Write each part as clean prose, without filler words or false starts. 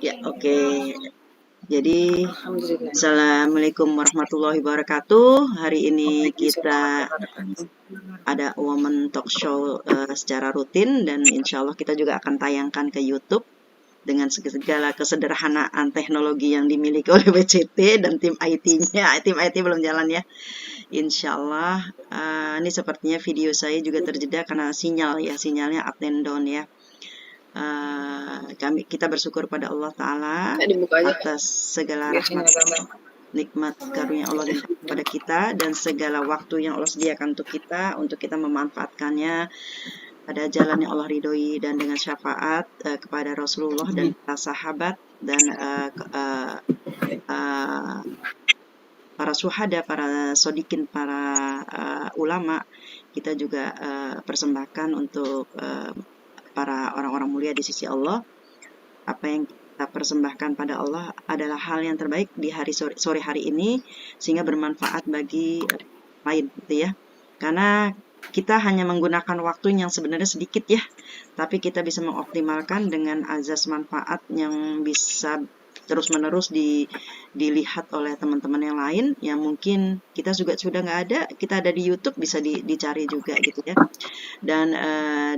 Ya, oke. Jadi, Alhamdulillah. Assalamualaikum warahmatullahi wabarakatuh. Hari ini kita Wabarakatuh. ada Woman Talk Show secara rutin dan insya Allah kita juga akan tayangkan ke YouTube dengan segala kesederhanaan teknologi yang dimiliki oleh WCT dan tim IT-nya. Tim IT belum jalan ya. Insya Allah, ini sepertinya video saya juga terjeda karena sinyalnya up and down ya. Kita bersyukur pada Allah Ta'ala Dibuka aja atas segala biar rahmat sinyal gambar. nikmat karunia Allah limpah kepada kita dan segala waktu yang Allah sediakan untuk kita memanfaatkannya pada jalan yang Allah ridhoi dan dengan syafaat kepada Rasulullah dan para sahabat dan para syuhada, para sodikin, para ulama. Kita juga persembahkan untuk para orang-orang mulia di sisi Allah. Apa yang kita persembahkan pada Allah adalah hal yang terbaik di sore hari ini sehingga bermanfaat bagi lain gitu ya. Karena kita hanya menggunakan waktu yang sebenarnya sedikit ya, tapi kita bisa mengoptimalkan dengan azas manfaat yang bisa terus-menerus dilihat oleh teman-teman yang lain yang mungkin kita juga sudah nggak ada, kita ada di YouTube bisa dicari juga gitu ya. Dan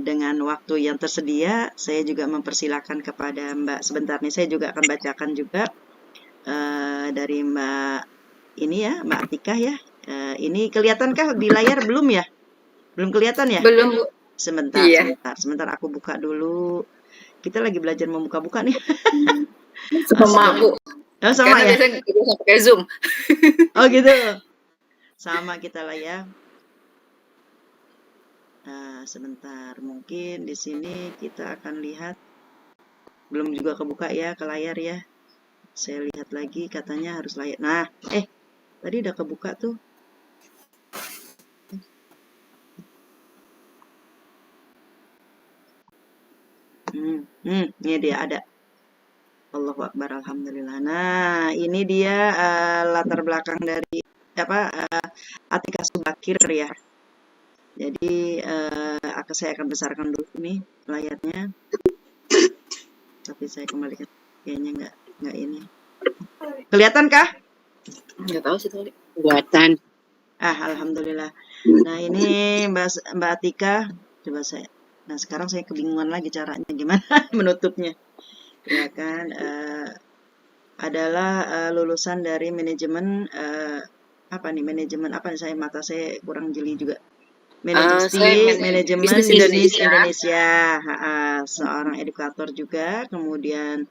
dengan waktu yang tersedia, saya juga mempersilahkan kepada Mbak sebentar nih, saya juga akan bacakan juga dari Mbak ini ya, Mbak Atikah ya. Ini kelihatankah di layar belum ya? Belum kelihatan ya? Belum, Bu. Iya. Sebentar aku buka dulu. Kita lagi belajar membuka-buka nih. Sama, Bu. Oh, sama Karena ya? biasanya kita pakai Zoom. Oh gitu. Sama kita lah ya. Sebentar, mungkin di sini kita akan lihat. Belum juga kebuka ya ke layar ya. Saya lihat lagi katanya harus layar. Nah, tadi udah kebuka tuh. Ini dia ada. Allahu Akbar, Alhamdulillah. Nah, ini dia latar belakang dari Atikah Subakir ya. Jadi saya akan besarkan dulu nih layarnya. Tapi saya kembalikan kayaknya nggak ini. Kelihatan kah? Nggak tahu sih tadi. Kelihatan. Alhamdulillah. Nah, ini Mbak Atika, coba saya. Nah, sekarang saya kebingungan lagi caranya gimana menutupnya. Ya kan, adalah lulusan dari manajemen manajemen apa nih, mata saya kurang jeli juga. Manajemen Bisnis bisnis Indonesia. Indonesia. Seorang edukator juga, kemudian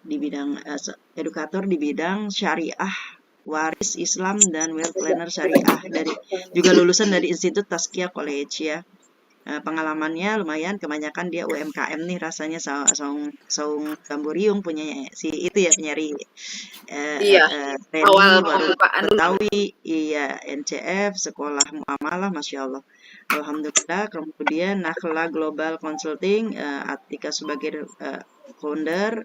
di bidang edukator di bidang syariah, waris Islam dan wealth planner syariah, juga lulusan dari Institut Tazkiyah College ya. Pengalamannya lumayan, kebanyakan dia UMKM nih rasanya. Saung Gamboriung punya si itu ya, penyari Iya. Awal training baru pembukaan dulu. Betawi, iya, NCF, sekolah muamalah, Masya Allah. Alhamdulillah. Kemudian Nakhla Global Consulting, Atika sebagai founder,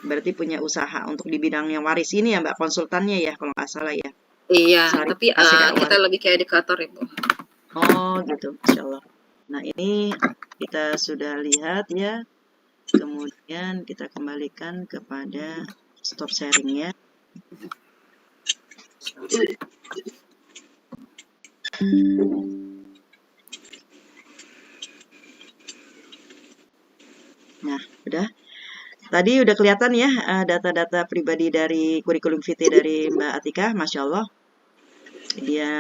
berarti punya usaha untuk di bidang yang waris ini ya Mbak, konsultannya ya kalau nggak salah ya. Iya, tapi kita lebih kayak edukator itu. Oh gitu, Masya Allah. Nah ini kita sudah lihat ya. Kemudian kita kembalikan kepada stop sharing ya. Nah, udah. Tadi udah kelihatan ya data-data pribadi dari kurikulum VT dari Mbak Atika, Masya Allah. Dia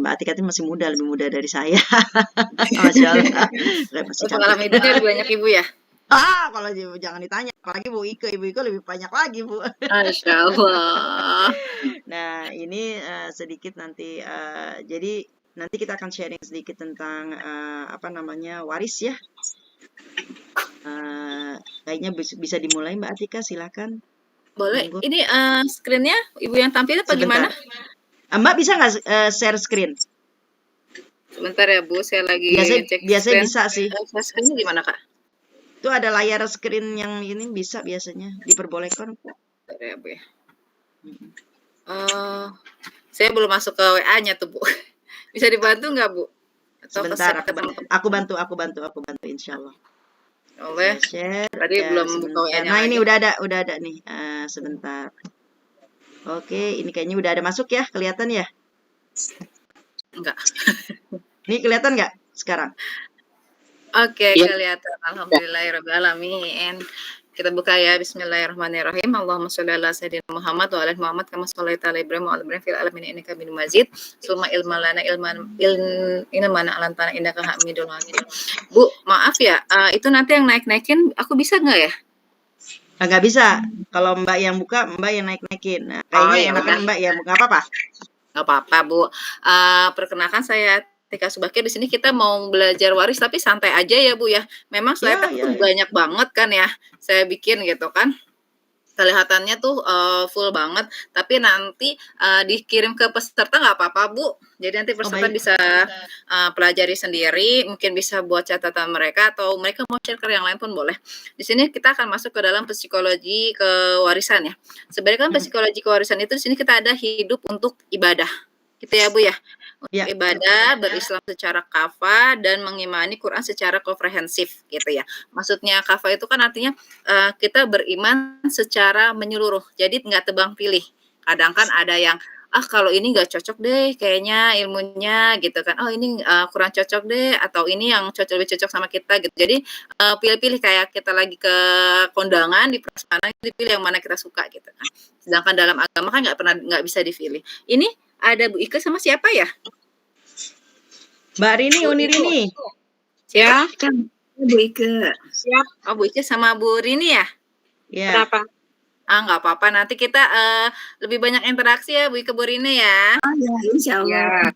Mbak Atika itu masih muda, lebih muda dari saya. Masya Allah. Masih cantik. Pengalaman hidupnya lebih banyak Ibu ya? Kalau jangan ditanya, apalagi Bu Ike, Ibu Ike lebih banyak lagi Bu. Masya Allah. Nah, ini sedikit nanti, jadi nanti kita akan sharing sedikit tentang waris ya. Kayaknya bisa dimulai Mbak Atika, silakan. Boleh. Monggo. Ini screen-nya Ibu yang tampilin apa gimana? Mbak bisa nggak share screen? Sebentar ya Bu, saya lagi cek biasanya screen. bisa sih. Share screen-nya gimana Kak? Itu ada layar screen yang ini bisa biasanya diperbolehkan kok. Ya, Bu ya. Saya belum masuk ke WA-nya tuh Bu. Bisa dibantu nggak Bu? Atau Sebentar, aku bantu insya Allah. Oleh Share tadi ya belum buka sebentar. WA-nya Nah ini lagi. udah ada nih. Sebentar. Oke, ini kayaknya udah ada masuk ya, kelihatan ya? Enggak. Ini kelihatan nggak sekarang? Oke, Iya. kelihatan. Alhamdulillahirabbil alamin. Kita buka ya. Bismillahirrahmanirrahim. Allahumma sholli ala sayyidina Muhammad wa ala ali Muhammad kama shallaita ala Ibrahim wa ala Ibrahim fil alamin innaka Hamidum Majid. Summa ilman lana ilman alantana innaka Hamidul Majid. Bu, maaf ya. Itu nanti yang naik-naikin aku bisa nggak ya? Nggak bisa. Kalau Mbak yang buka, Mbak yang naik-naikin. Nah, kayaknya ya enakan udah. Mbak ya, nggak apa-apa. Nggak apa-apa, Bu. Perkenalkan saya Tika Subakir. Di sini kita mau belajar waris tapi santai aja ya, Bu ya. Memang slide-nya tuh banyak banget kan ya. Saya bikin gitu kan. Kelihatannya tuh full banget, tapi nanti dikirim ke peserta nggak apa-apa, Bu. Jadi nanti peserta bisa pelajari sendiri, mungkin bisa buat catatan mereka atau mereka mau share ke yang lain pun boleh. Di sini kita akan masuk ke dalam psikologi kewarisan ya. Sebenarnya kan psikologi kewarisan itu di sini kita ada hidup untuk ibadah. Gitu ya, Bu ya. Untuk ibadah, berislam secara kafah dan mengimani Quran secara komprehensif gitu ya. Maksudnya kafah itu kan artinya kita beriman secara menyeluruh. Jadi nggak tebang pilih. Kadang kan ada yang kalau ini nggak cocok deh kayaknya ilmunya gitu kan. Oh ini kurang cocok deh atau ini yang lebih cocok sama kita gitu. Jadi pilih-pilih kayak kita lagi ke kondangan di prasmanan dipilih yang mana kita suka gitu kan. Sedangkan dalam agama kan nggak bisa dipilih. Ini ada Bu Ike sama siapa ya? Mbak Rini, Uni Rini. Siapa? Bu Ike. Siap. Oh Bu Ike sama Bu Rini ya? Iya. Kenapa? Nggak apa-apa. Nanti kita lebih banyak interaksi ya Bu Ike, Bu Rini ya. Ya, insya Allah.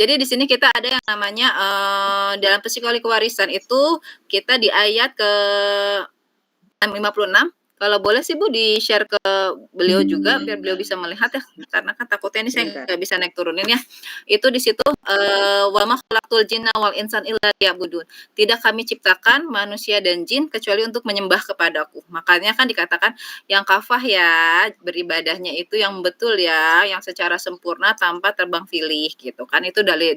Jadi di sini kita ada yang namanya dalam psikologi kewarisan itu kita di ayat ke 56. Kalau boleh sih Bu di-share ke beliau juga biar beliau bisa melihat ya, karena kan takutnya ini saya nggak bisa naik turunin ya. Itu di situ wa ma khalaqtul jinna wal insan illa liya'budun. Tidak kami ciptakan manusia dan jin kecuali untuk menyembah kepadaku. Makanya kan dikatakan yang kafah ya, beribadahnya itu yang betul ya, yang secara sempurna tanpa terbang pilih gitu kan. Itu dari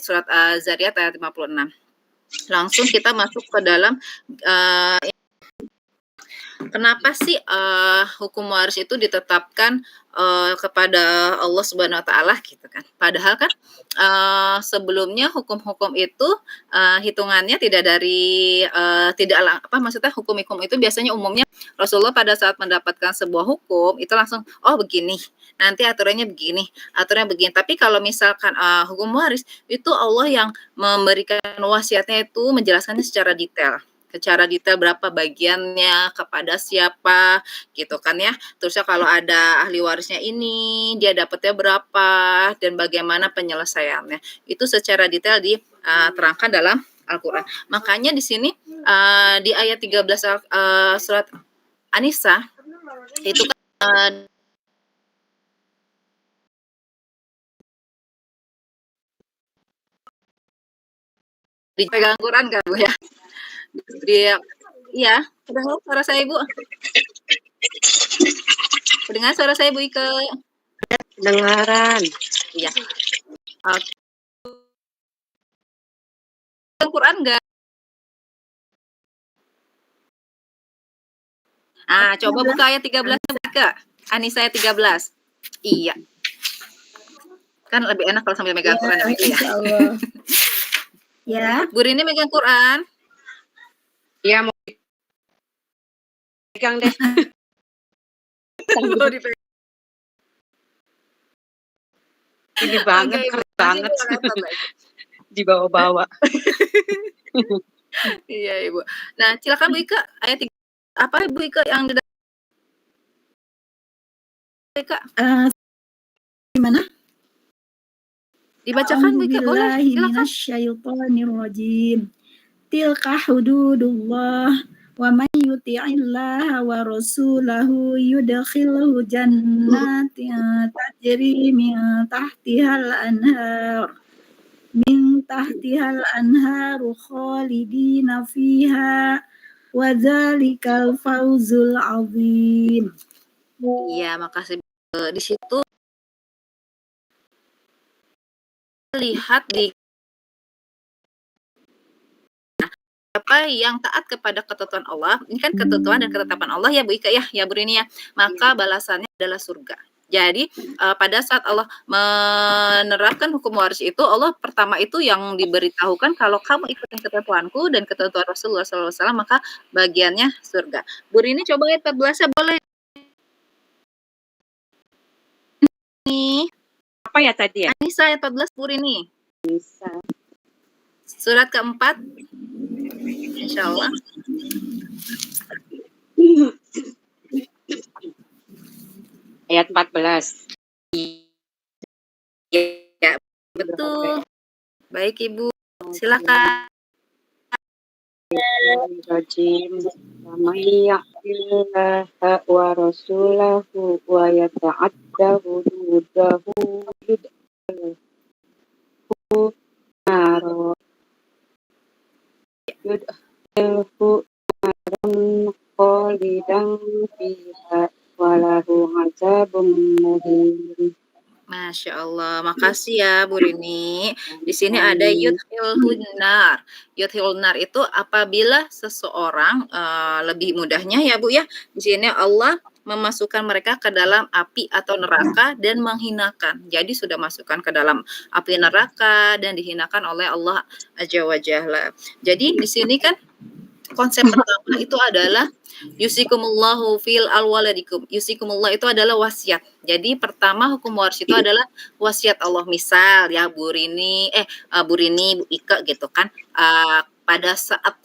surat Az-Zariyat ayat 56. Langsung kita masuk ke dalam kenapa sih hukum waris itu ditetapkan kepada Allah Subhanahu wa taala gitu kan. Padahal kan sebelumnya hukum-hukum itu hitungannya tidak dari maksudnya hukum-hukum itu biasanya umumnya Rasulullah pada saat mendapatkan sebuah hukum itu langsung begini. Nanti aturannya begini, aturannya begini. Tapi kalau misalkan hukum waris itu Allah yang memberikan wasiatnya itu menjelaskannya secara detail berapa bagiannya, kepada siapa, gitu kan ya. Terusnya kalau ada ahli warisnya ini, dia dapatnya berapa, dan bagaimana penyelesaiannya. Itu secara detail diterangkan dalam Al-Quran. Makanya di sini di ayat 13 surat An-Nisa, itu kan dipegang Quran kan Bu ya? Iya, kedengar suara saya Bu? Dengar suara saya Bu Ike? Dengaran. Iya. Quran enggak? Coba buka ayat 13 Ike. An-Nisa ayat 13. Iya. Kan lebih enak kalau sambil megang Quran ya, Ike ya. Ya. Bu Rini megang Quran. Iya, mau pegang deh. Ini banget, keren banget. Dibawa-bawa. Iya, Ibu. Nah, silakan Bu Ike, ayat 3. Apa Bu Ike yang di Ike? Gimana? Dibacakan Bu Ike, boleh? Silakan. Tilka hududullah wa man yuti'illaha wa rasulahu yudkhilhu jannatin tajri min tahtihal anharu khalidina fiha wa dzalikal fawzul azim. Iya, makasih. Di situ lihat di siapa yang taat kepada ketentuan Allah, ini kan ketentuan dan ketetapan Allah ya Bu Ika ya Bu Rini ya, maka balasannya adalah surga. Jadi pada saat Allah menerapkan hukum waris itu, Allah pertama itu yang diberitahukan kalau kamu ikutin ketentuanku dan ketentuan Rasulullah SAW, maka bagiannya surga. Bu Rini coba ayat 14 boleh nih. Apa ya tadi ya? Anissa ayat 14 Bu Rini. Bisa. Surat keempat. Insyaallah. Ayat 14. Ya, betul. Baik Ibu, silakan. Rajim Mayya'tillaha wa rasulahu wa yata'adda hududahu yud'ilhu naro naran khalidan fiha walahu azabun muhin. Masya Allah, makasih ya Bu Rini. Di sini ada yudhilhun nar. Yudhilhun nar itu apabila seseorang, lebih mudahnya ya Bu ya, di sini Allah memasukkan mereka ke dalam api atau neraka dan menghinakan. Jadi sudah masukkan ke dalam api neraka dan dihinakan oleh Allah Azza wa Jalla. Jadi di sini kan konsep pertama itu adalah yusikumullahu fil alwaladikum. Yusikumullah itu adalah wasiat. Jadi pertama hukum waris itu adalah wasiat Allah. Misal ya Bu Rini, Bu Ika gitu kan, pada saat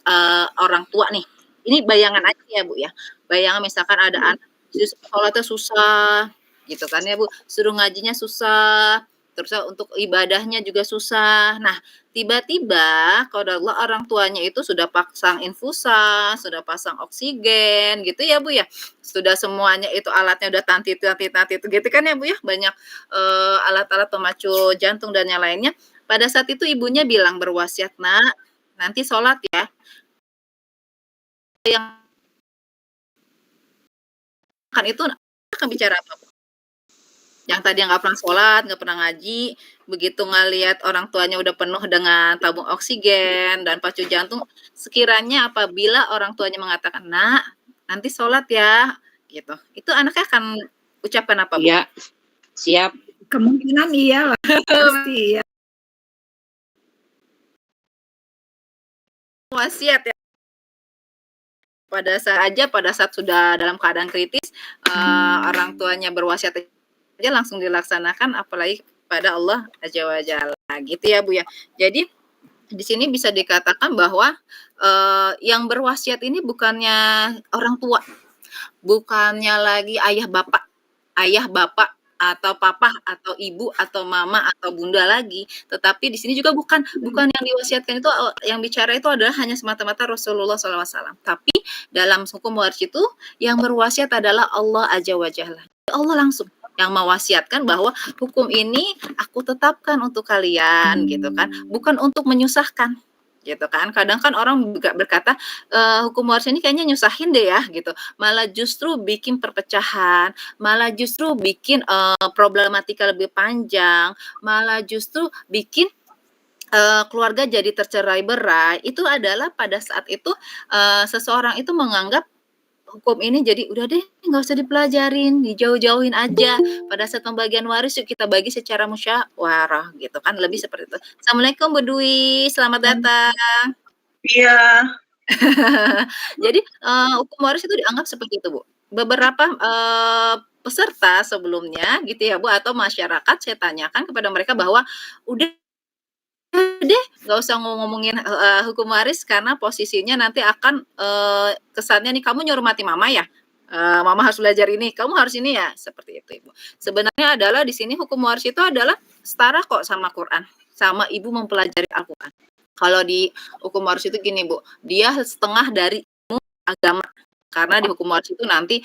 orang tua nih, ini bayangan aja ya Bu ya. Bayangan misalkan ada anak sholatnya susah gitu kan ya Bu, suruh ngajinya susah, terus untuk ibadahnya juga susah. Nah, tiba-tiba qadarullah orang tuanya itu sudah pasang infusa, sudah pasang oksigen gitu ya Bu ya. Sudah semuanya itu alatnya udah tantit gitu kan ya Bu ya. Banyak alat-alat pemacu jantung dan yang lainnya. Pada saat itu ibunya bilang berwasiat, "Nak, nanti sholat ya." Yang kan itu akan bicara apa Bu? Yang tadi yang nggak pernah sholat, nggak pernah ngaji, begitu ngelihat orang tuanya udah penuh dengan tabung oksigen dan pacu jantung, sekiranya apabila orang tuanya mengatakan, "Nak, nanti sholat ya," gitu. Itu anaknya akan ucapkan apa, Bu? Iya, siap. Kemungkinan iyalah, pasti ya. Wasiat ya. Pada saat sudah dalam keadaan kritis, orang tuanya berwasiat aja langsung dilaksanakan, apalagi pada Allah Azza wa Jalla gitu ya Bu ya. Jadi di sini bisa dikatakan bahwa yang berwasiat ini bukannya orang tua, bukannya lagi ayah bapak atau papa atau ibu atau mama atau bunda lagi, tetapi di sini juga bukan yang diwasiatkan itu, yang bicara itu adalah hanya semata-mata Rasulullah SAW. Tapi dalam hukum waris itu yang berwasiat adalah Allah Azza wa Jalla. Allah langsung yang mewasiatkan bahwa hukum ini aku tetapkan untuk kalian gitu kan, bukan untuk menyusahkan gitu kan. Kadang kan orang berkata hukum waris ini kayaknya nyusahin deh ya gitu, malah justru bikin perpecahan, malah justru bikin problematika lebih panjang, malah justru bikin keluarga jadi tercerai-berai. Itu adalah pada saat itu seseorang itu menganggap hukum ini jadi udah deh nggak usah dipelajarin, dijauh-jauhin aja. Pada saat pembagian waris yuk kita bagi secara musyawarah gitu kan, lebih seperti itu. Assalamualaikum Bu Dwi, selamat datang. Iya. Jadi hukum waris itu dianggap seperti itu Bu. Beberapa peserta sebelumnya gitu ya Bu, atau masyarakat saya tanyakan kepada mereka bahwa udah deh nggak usah ngomongin hukum waris karena posisinya nanti akan kesannya nih kamu nyuruh mati mama ya, mama harus belajar ini, kamu harus ini ya, seperti itu Ibu. Sebenarnya adalah di sini hukum waris itu adalah setara kok sama Quran, sama ibu mempelajari Al-Quran. Kalau di hukum waris itu gini Bu, dia setengah dari ilmu agama. Karena di hukum waris itu nanti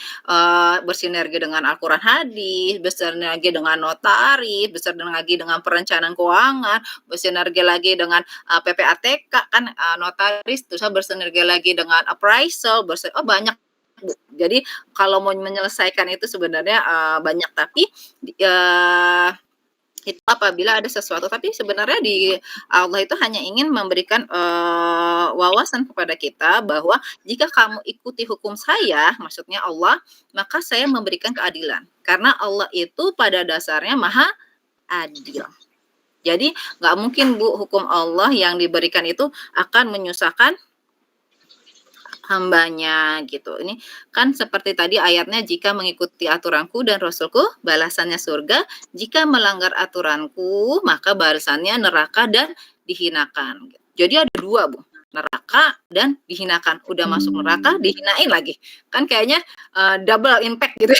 bersinergi dengan Al-Quran hadis, bersinergi dengan notaris, bersinergi dengan perencanaan keuangan, bersinergi lagi dengan PPATK kan notaris, terus bersinergi lagi dengan appraisal, banyak Bu. Jadi kalau mau menyelesaikan itu sebenarnya banyak, tapi Itu apabila ada sesuatu, tapi sebenarnya Allah itu hanya ingin memberikan wawasan kepada kita bahwa jika kamu ikuti hukum saya, maksudnya Allah, maka saya memberikan keadilan. Karena Allah itu pada dasarnya maha adil. Jadi nggak mungkin Bu, hukum Allah yang diberikan itu akan menyusahkan hambanya gitu. Ini kan seperti tadi ayatnya, jika mengikuti aturanku dan rasulku balasannya surga, jika melanggar aturanku maka balasannya neraka dan dihinakan. Jadi ada dua Bu, neraka dan dihinakan. Udah masuk neraka dihinain lagi, kan kayaknya double impact gitu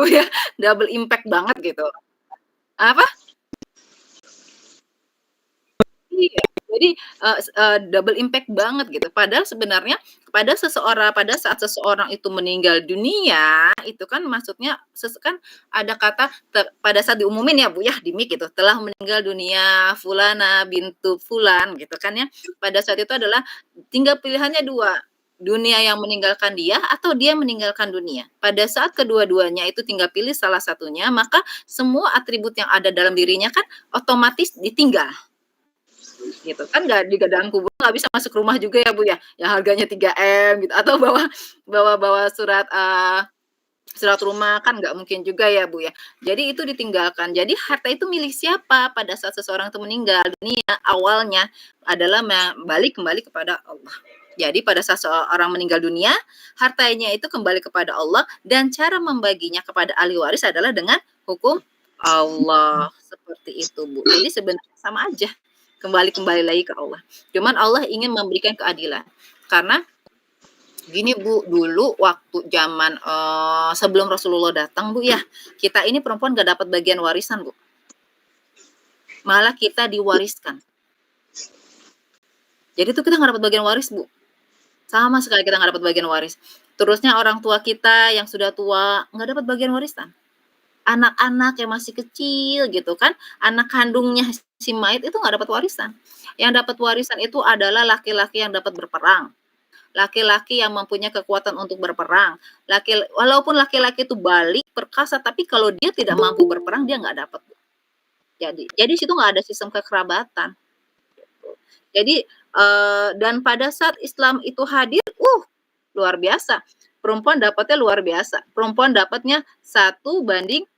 ya, double impact banget gitu. Apa? Iya, jadi double impact banget gitu. Padahal sebenarnya pada saat seseorang itu meninggal dunia, itu kan maksudnya kan ada kata pada saat diumumin ya Bu ya, di mic gitu, telah meninggal dunia fulana bintu fulan gitu kan ya. Pada saat itu adalah tinggal pilihannya dua, dunia yang meninggalkan dia atau dia meninggalkan dunia. Pada saat kedua-duanya itu tinggal pilih salah satunya, maka semua atribut yang ada dalam dirinya kan otomatis ditinggal. Gitu kan, nggak di dalam kubur nggak bisa masuk rumah juga ya Bu ya, yang harganya 3M gitu, atau bawa surat rumah kan nggak mungkin juga ya Bu ya. Jadi itu ditinggalkan. Jadi harta itu milik siapa pada saat seseorang itu meninggal dunia? Awalnya adalah kembali kepada Allah. Jadi pada saat seorang meninggal dunia, hartanya itu kembali kepada Allah, dan cara membaginya kepada ahli waris adalah dengan hukum Allah. Seperti itu Bu. Jadi sebenarnya sama aja, kembali lagi ke Allah. Cuman Allah ingin memberikan keadilan. Karena gini Bu, dulu waktu zaman sebelum Rasulullah datang Bu ya, kita ini perempuan gak dapat bagian warisan Bu. Malah kita diwariskan. Jadi tuh kita gak dapat bagian waris Bu. Sama sekali kita gak dapat bagian waris. Terusnya orang tua kita yang sudah tua gak dapat bagian warisan. Anak-anak yang masih kecil gitu kan, anak kandungnya si mayit itu nggak dapat warisan. Yang dapat warisan itu adalah laki-laki yang dapat berperang, laki-laki yang mempunyai kekuatan untuk berperang. Walaupun laki-laki itu balik perkasa, tapi kalau dia tidak mampu berperang dia nggak dapat. Jadi situ nggak ada sistem kekerabatan. Jadi dan pada saat Islam itu hadir, luar biasa. Perempuan dapatnya luar biasa. Perempuan dapatnya 1:2.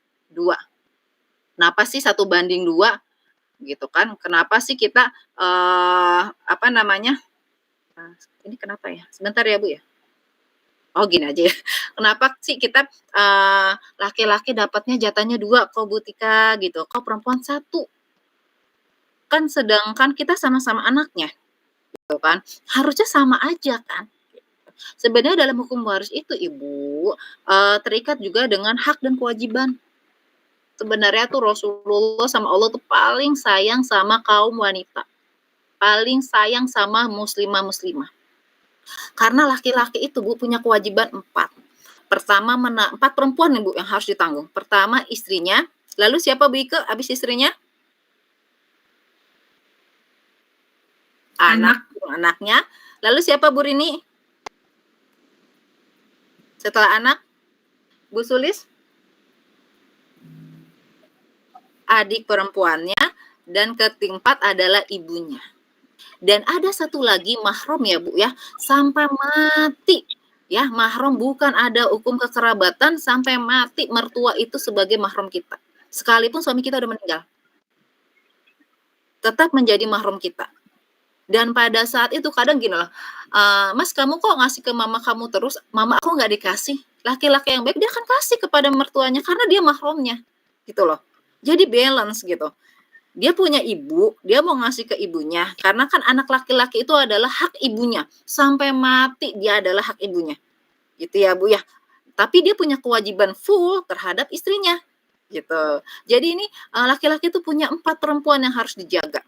Kenapa sih 1:2? Gitu kan? Kenapa sih kita ini kenapa ya? Sebentar ya Bu ya. Oh gini aja ya. Kenapa sih kita laki-laki dapatnya jatahnya 2 kok Bu Tika gitu, kok perempuan 1? Kan sedangkan kita sama-sama anaknya. Gitu kan? Harusnya sama aja kan? Sebenarnya dalam hukum waris itu Ibu terikat juga dengan hak dan kewajiban. Sebenarnya tuh Rasulullah sama Allah tuh paling sayang sama kaum wanita, paling sayang sama muslimah. Karena laki-laki itu Bu punya kewajiban 4. Pertama 4 perempuan nih Bu yang harus ditanggung. Pertama istrinya, lalu siapa Bu Ike abis istrinya? Anaknya. Lalu siapa Bu Rini? Setelah anak, Bu Sulis? Adik perempuannya, dan keempat adalah ibunya. Dan ada satu lagi mahram ya Bu ya, sampai mati ya, mahram bukan ada hukum kekerabatan, sampai mati mertua itu sebagai mahram kita. Sekalipun suami kita udah meninggal, tetap menjadi mahram kita. Dan pada saat itu kadang gini loh, Mas kamu kok ngasih ke mama kamu terus, mama aku nggak dikasih. Laki-laki yang baik dia akan kasih kepada mertuanya karena dia mahramnya gitu loh. Jadi balance gitu. Dia punya ibu, dia mau ngasih ke ibunya. Karena kan anak laki-laki itu adalah hak ibunya. Sampai mati dia adalah hak ibunya. Gitu ya Bu ya. Tapi dia punya kewajiban full terhadap istrinya. Gitu. Jadi ini laki-laki itu punya 4 perempuan yang harus dijaga.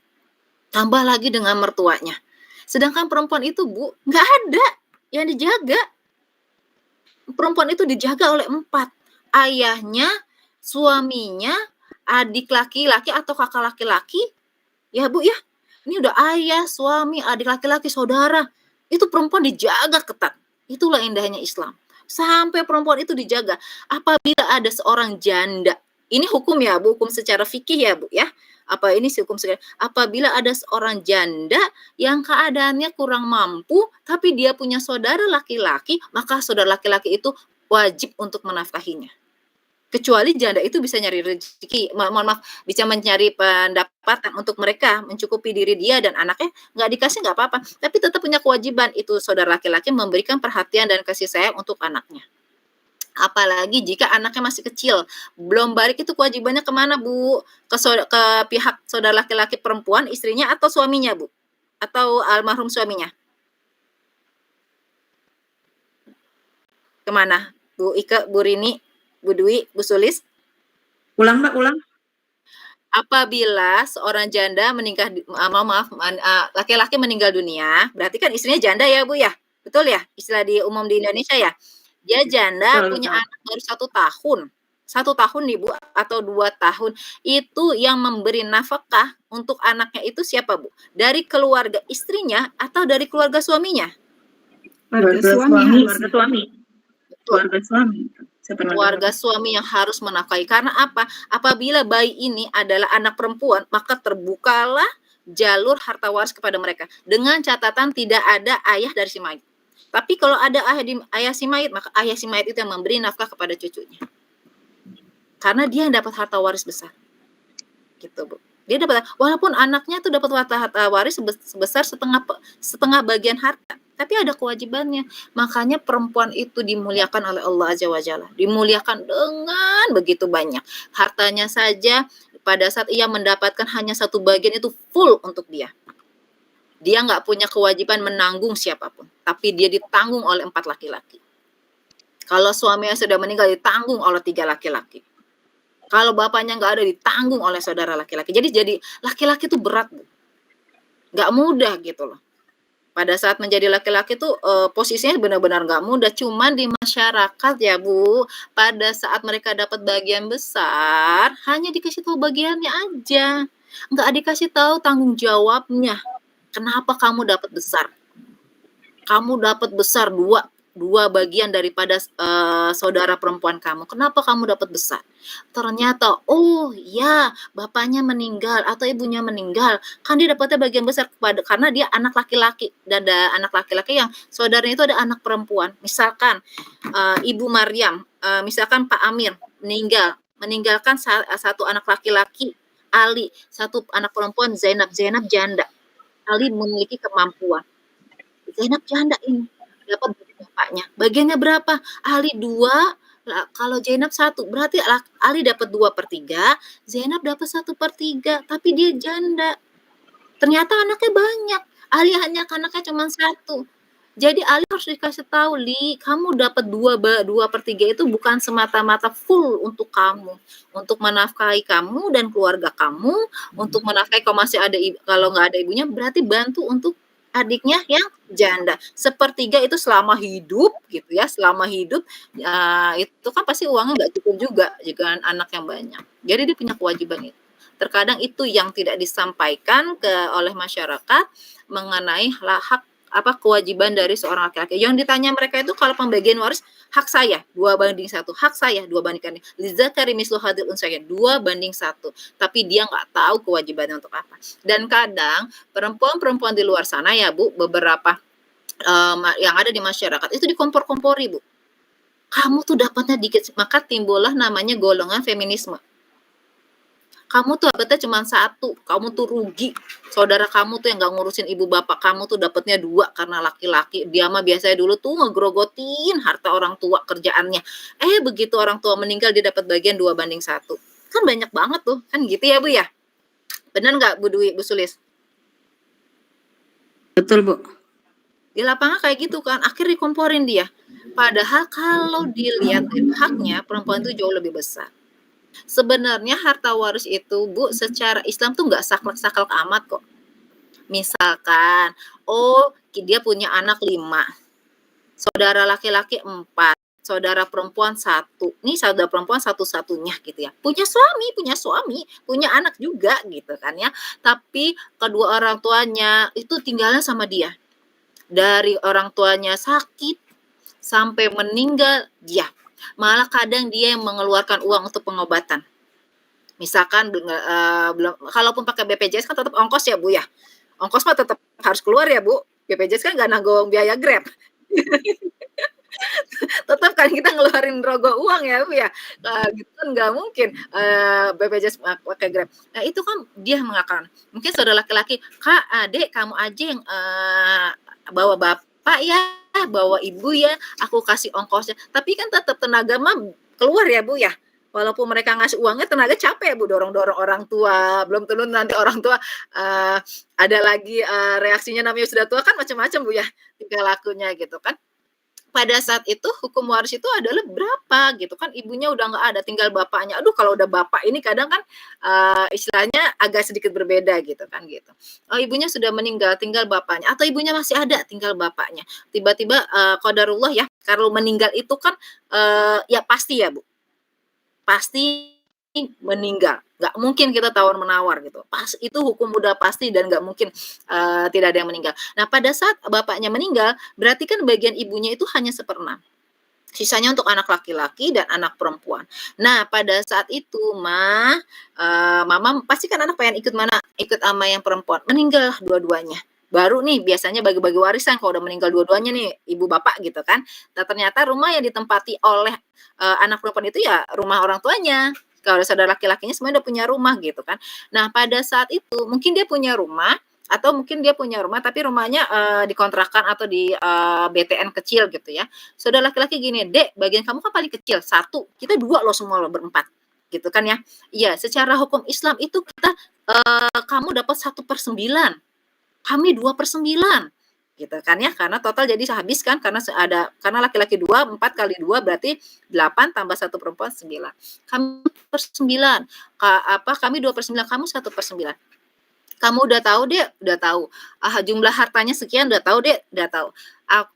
Tambah lagi dengan mertuanya. Sedangkan perempuan itu Bu, nggak ada yang dijaga. Perempuan itu dijaga oleh 4. Ayahnya, suaminya, adik laki-laki atau kakak laki-laki, ya Bu ya, ini udah ayah, suami, adik laki-laki, saudara, itu perempuan dijaga ketat. Itulah indahnya Islam. Sampai perempuan itu dijaga. Apabila ada seorang janda Ini hukum ya Bu, hukum secara fikih ya Bu ya. Apa ini sih hukum secara, apabila ada seorang janda yang keadaannya kurang mampu, tapi dia punya saudara laki-laki, maka saudara laki-laki itu wajib untuk menafkahinya. Kecuali janda itu bisa nyari rezeki, mohon maaf, bisa mencari pendapatan untuk mereka, mencukupi diri dia dan anaknya, nggak dikasih nggak apa-apa, tapi tetap punya kewajiban itu saudara laki-laki memberikan perhatian dan kasih sayang untuk anaknya. Apalagi jika anaknya masih kecil, belum balik, itu kewajibannya kemana Bu? Ke pihak saudara laki-laki perempuan, istrinya atau suaminya Bu? Atau almarhum suaminya? Kemana? Bu Ike, Bu Rini, Bu Dwi, Bu Sulis? Ulang Mbak, ulang. Apabila seorang janda meninggal, laki-laki meninggal dunia, berarti kan istrinya janda ya Bu ya? Betul ya? Istilah di umum di Indonesia ya? Dia janda, punya anak baru 1 tahun. 1 tahun nih Bu, atau 2 tahun. Itu yang memberi nafkah untuk anaknya itu siapa Bu? Dari keluarga istrinya atau dari keluarga suaminya? Keluarga suami. Keluarga suami yang harus menafkahi. Karena apa? Apabila bayi ini adalah anak perempuan, maka terbukalah jalur harta waris kepada mereka. Dengan catatan tidak ada ayah dari si mayit. Tapi kalau ada ayah si mayit, maka ayah si mayit itu yang memberi nafkah kepada cucunya. Karena dia yang dapat harta waris besar. Gitu, Bu. Dia dapat, walaupun anaknya tuh dapat harta waris sebesar setengah bagian harta, tapi ada kewajibannya. Makanya perempuan itu dimuliakan oleh Allah Azza wa Jalla. Dimuliakan dengan begitu banyak. Hartanya saja pada saat ia mendapatkan hanya 1 bagian itu full untuk dia. Dia nggak punya kewajiban menanggung siapapun, tapi dia ditanggung oleh 4 laki-laki. Kalau suaminya sudah meninggal, ditanggung oleh 3 laki-laki. Kalau bapaknya nggak ada, ditanggung oleh saudara laki-laki. Jadi laki-laki itu berat, Bu. Nggak mudah gitu loh. Pada saat menjadi laki-laki tuh posisinya benar-benar nggak mudah. Cuman di masyarakat ya Bu, pada saat mereka dapat bagian besar, hanya dikasih tahu bagiannya aja. Nggak dikasih tahu tanggung jawabnya. Kenapa kamu dapat besar? Kamu dapat besar dua bagian daripada saudara perempuan kamu. Kenapa kamu dapat besar? Ternyata, oh ya, bapaknya meninggal atau ibunya meninggal, kan dia dapatnya bagian besar karena dia anak laki-laki, dan ada anak laki-laki yang saudaranya itu ada anak perempuan. Misalkan Ibu Maryam, misalkan Pak Amir meninggalkan 1 anak laki-laki, Ali, 1 anak perempuan, Zainab janda. Ali memiliki kemampuan. Zainab janda ini dapat dari bapaknya. Bagiannya berapa? Ali 2, kalau Zainab 1. Berarti Ali dapat 2/3, Zainab dapat 1/3, tapi dia janda. Ternyata anaknya banyak. Ali hanya anaknya cuma 1. Jadi Ali harus dikasih tahu, Li, kamu dapat 2/3 itu bukan semata-mata full untuk kamu, untuk menafkahi kamu dan keluarga kamu, untuk menafkahi kalau nggak ada ibunya, berarti bantu untuk adiknya yang janda. 1/3 itu selama hidup gitu ya, selama hidup itu kan pasti uangnya nggak cukup juga jika anak yang banyak. Jadi dia punya kewajiban itu. Terkadang itu yang tidak disampaikan oleh masyarakat mengenai hak kewajiban dari seorang laki-laki. Yang ditanya mereka itu kalau pembagian waris, hak saya 2/1, hak saya 2/1. Lidzakari mislu hadzil unsayain 2/1. Tapi dia nggak tahu kewajibannya untuk apa. Dan kadang perempuan-perempuan di luar sana ya Bu, beberapa yang ada di masyarakat itu dikompor-kompori Bu. Kamu tuh dapatnya dikit, maka timbullah namanya golongan feminisme. Kamu tuh dapetnya cuma 1, kamu tuh rugi. Saudara kamu tuh yang nggak ngurusin ibu bapak kamu tuh dapetnya 2 karena laki-laki. Dia mah biasanya dulu tuh ngegrogotin harta orang tua kerjaannya. Begitu orang tua meninggal dia dapat bagian 2/1. Kan banyak banget tuh, kan gitu ya Bu ya? Benar nggak Bu Dwi, Bu Sulis? Betul Bu. Di lapangan kayak gitu kan, akhirnya dikomporin dia. Padahal kalau dilihat haknya, perempuan itu jauh lebih besar. Sebenarnya harta waris itu Bu, secara Islam tuh nggak saklek-saklek amat kok. Misalkan, dia punya anak 5, saudara laki-laki 4, saudara perempuan 1. Nih saudara perempuan satu-satunya gitu ya. Punya suami, punya anak juga gitu kan ya. Tapi kedua orang tuanya itu tinggalnya sama dia. Dari orang tuanya sakit sampai meninggal dia. Malah kadang dia yang mengeluarkan uang untuk pengobatan. Misalkan belum, kalaupun pakai BPJS kan tetap ongkos ya Bu ya, ongkos mah tetap harus keluar ya Bu, BPJS kan nggak nanggung biaya Grab. Tetap kan kita ngeluarin rogo uang ya Bu ya, gitu kan nggak mungkin, BPJS pakai Grab. Nah itu kan dia mengatakan, mungkin saudara laki-laki, "Kak, Adek kamu aja yang, bawa bapak ya, bawa ibu ya, aku kasih ongkosnya." Tapi kan tetap tenaga mah keluar ya Bu ya, walaupun mereka ngasih uangnya tenaga capek Bu, dorong-dorong orang tua, belum tentu nanti orang tua, ada lagi, reaksinya namanya sudah tua kan macam-macam Bu ya, tingkah lakunya gitu kan. Pada saat itu hukum waris itu adalah berapa gitu kan, ibunya udah nggak ada, tinggal bapaknya. Aduh kalau udah bapak ini kadang kan, istilahnya agak sedikit berbeda gitu kan gitu. Ibunya sudah meninggal, tinggal bapaknya, atau ibunya masih ada, tinggal bapaknya. Tiba-tiba, qadarullah ya, kalau meninggal itu kan, ya pasti ya Bu, pasti meninggal, nggak mungkin kita tawar-menawar gitu. Itu hukum udah pasti dan nggak mungkin, tidak ada yang meninggal. Nah pada saat bapaknya meninggal, berarti kan bagian ibunya itu hanya 1/6. Sisanya untuk anak laki-laki dan anak perempuan. Nah pada saat itu mama pasti kan anak pengen ikut mana? Ikut sama yang perempuan, meninggal dua-duanya. Baru nih biasanya bagi-bagi warisan kalau udah meninggal dua-duanya nih, ibu bapak gitu kan. Nah ternyata rumah yang ditempati oleh, anak perempuan itu ya rumah orang tuanya. Kalau saudara laki-lakinya semuanya udah punya rumah gitu kan. Nah pada saat itu mungkin dia punya rumah atau mungkin dia punya rumah tapi rumahnya, dikontrakan atau di, BTN kecil gitu ya. Saudara laki-laki gini, "Dek, bagian kamu kan paling kecil, satu, kita dua loh semua loh berempat." Gitu kan ya. Iya, secara hukum Islam itu kita, kamu dapat 1/9, kami 2/9, gitu kan ya. Karena total jadi habis kan karena laki-laki 2, 4 kali 2 berarti 8 tambah 1 perempuan 9. Kami 1/9, kami 2/9, kamu 1/9. Kamu udah tahu, Dek? Udah tahu. Jumlah hartanya sekian, udah tahu, Dek? Udah tahu.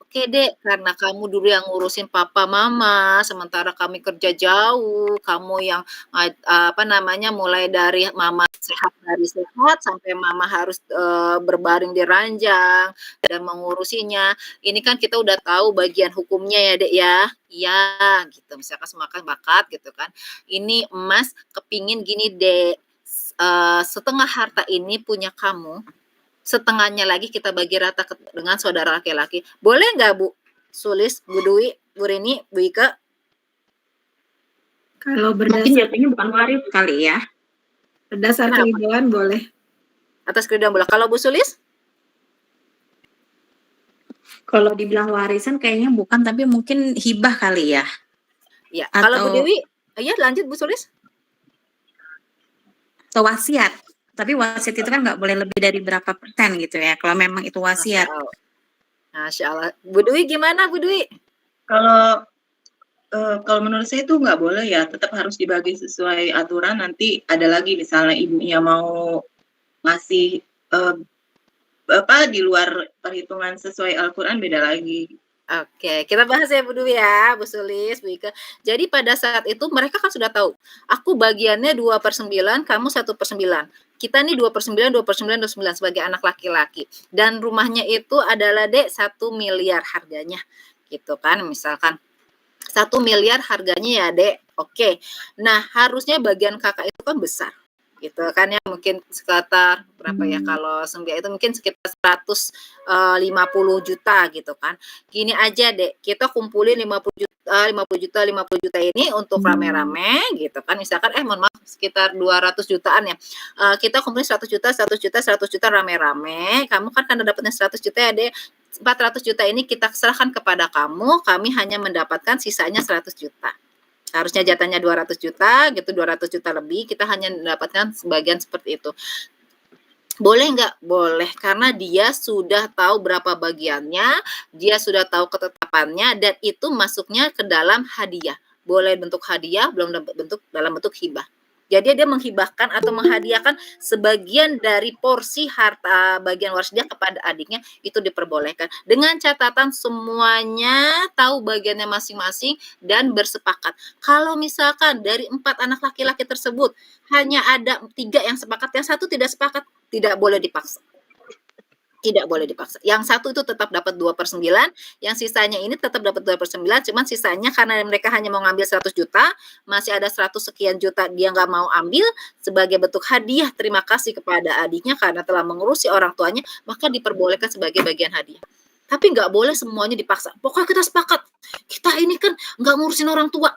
Oke, Dek, karena kamu dulu yang ngurusin papa mama, sementara kami kerja jauh, kamu yang mulai dari mama dari sehat sampai mama harus berbaring di ranjang dan mengurusinya. Ini kan kita udah tahu bagian hukumnya ya, Dek ya. Iya, gitu. Misalkan semakan bakat gitu kan. Ini emas kepingin gini, Dek. Setengah harta ini punya kamu, setengahnya lagi kita bagi rata dengan saudara laki-laki. Boleh nggak Bu Sulis, Bu Dwi, Bu Rini, Bu Ika? Kalau Mungkin jatuhnya bukan waris kali ya. berdasar keridhaan boleh. Atas keridhaan boleh. Kalau Bu Sulis? Kalau dibilang warisan kayaknya bukan, tapi mungkin hibah kali ya. Ya. Kalau Bu Dewi, iya lanjut Bu Sulis. Atau wasiat. Tapi wasiat itu kan nggak boleh lebih dari berapa persen gitu ya, kalau memang itu wasiat. Masya Allah. Bu Dwi gimana Bu Dwi? Kalau menurut saya itu nggak boleh ya, tetap harus dibagi sesuai aturan. Nanti ada lagi misalnya ibunya mau ngasih di luar perhitungan sesuai Al-Quran beda lagi. Oke, kita bahas ya Bu Dwi ya, Bu Sulis, Bu Ika. Jadi pada saat itu mereka kan sudah tahu, aku bagiannya 2/9, kamu 1/9. Kita nih 2/9, 2/9, 2/9 sebagai anak laki-laki. Dan rumahnya itu adalah Dek 1 miliar harganya. Gitu kan, misalkan 1 miliar harganya ya Dek. Oke. Nah, harusnya bagian kakak itu kan besar. Gitu kan ya, mungkin sekitar berapa ya, kalau Sembia itu mungkin sekitar 150 juta gitu kan. Gini aja Dek, kita kumpulin 50 juta ini untuk rame-rame gitu kan. Misalkan mohon maaf sekitar 200 jutaan ya. Kita kumpulin 100 juta rame-rame. Kamu kan dapatnya 100 juta ya Dek. 400 juta ini kita serahkan kepada kamu, kami hanya mendapatkan sisanya 100 juta. Harusnya jatahnya 200 juta gitu, 200 juta lebih, kita hanya mendapatkan sebagian seperti itu. Boleh nggak? Boleh, karena dia sudah tahu berapa bagiannya, dia sudah tahu ketetapannya, dan itu masuknya ke dalam hadiah. Boleh bentuk hadiah, belum dalam bentuk hibah. Jadi dia menghibahkan atau menghadiahkan sebagian dari porsi harta bagian waris dia kepada adiknya, itu diperbolehkan. Dengan catatan semuanya tahu bagiannya masing-masing dan bersepakat. Kalau misalkan dari 4 anak laki-laki tersebut hanya ada 3 yang sepakat, yang 1 tidak sepakat, tidak boleh dipaksa. Tidak boleh dipaksa. Yang satu itu tetap dapat 2/9, yang sisanya ini tetap dapat 2/9, cuman sisanya karena mereka hanya mau ngambil 100 juta, masih ada 100 sekian juta dia nggak mau ambil, sebagai bentuk hadiah terima kasih kepada adiknya karena telah mengurusi orang tuanya, maka diperbolehkan sebagai bagian hadiah. Tapi nggak boleh semuanya dipaksa. Pokoknya kita sepakat, kita ini kan nggak ngurusin orang tua,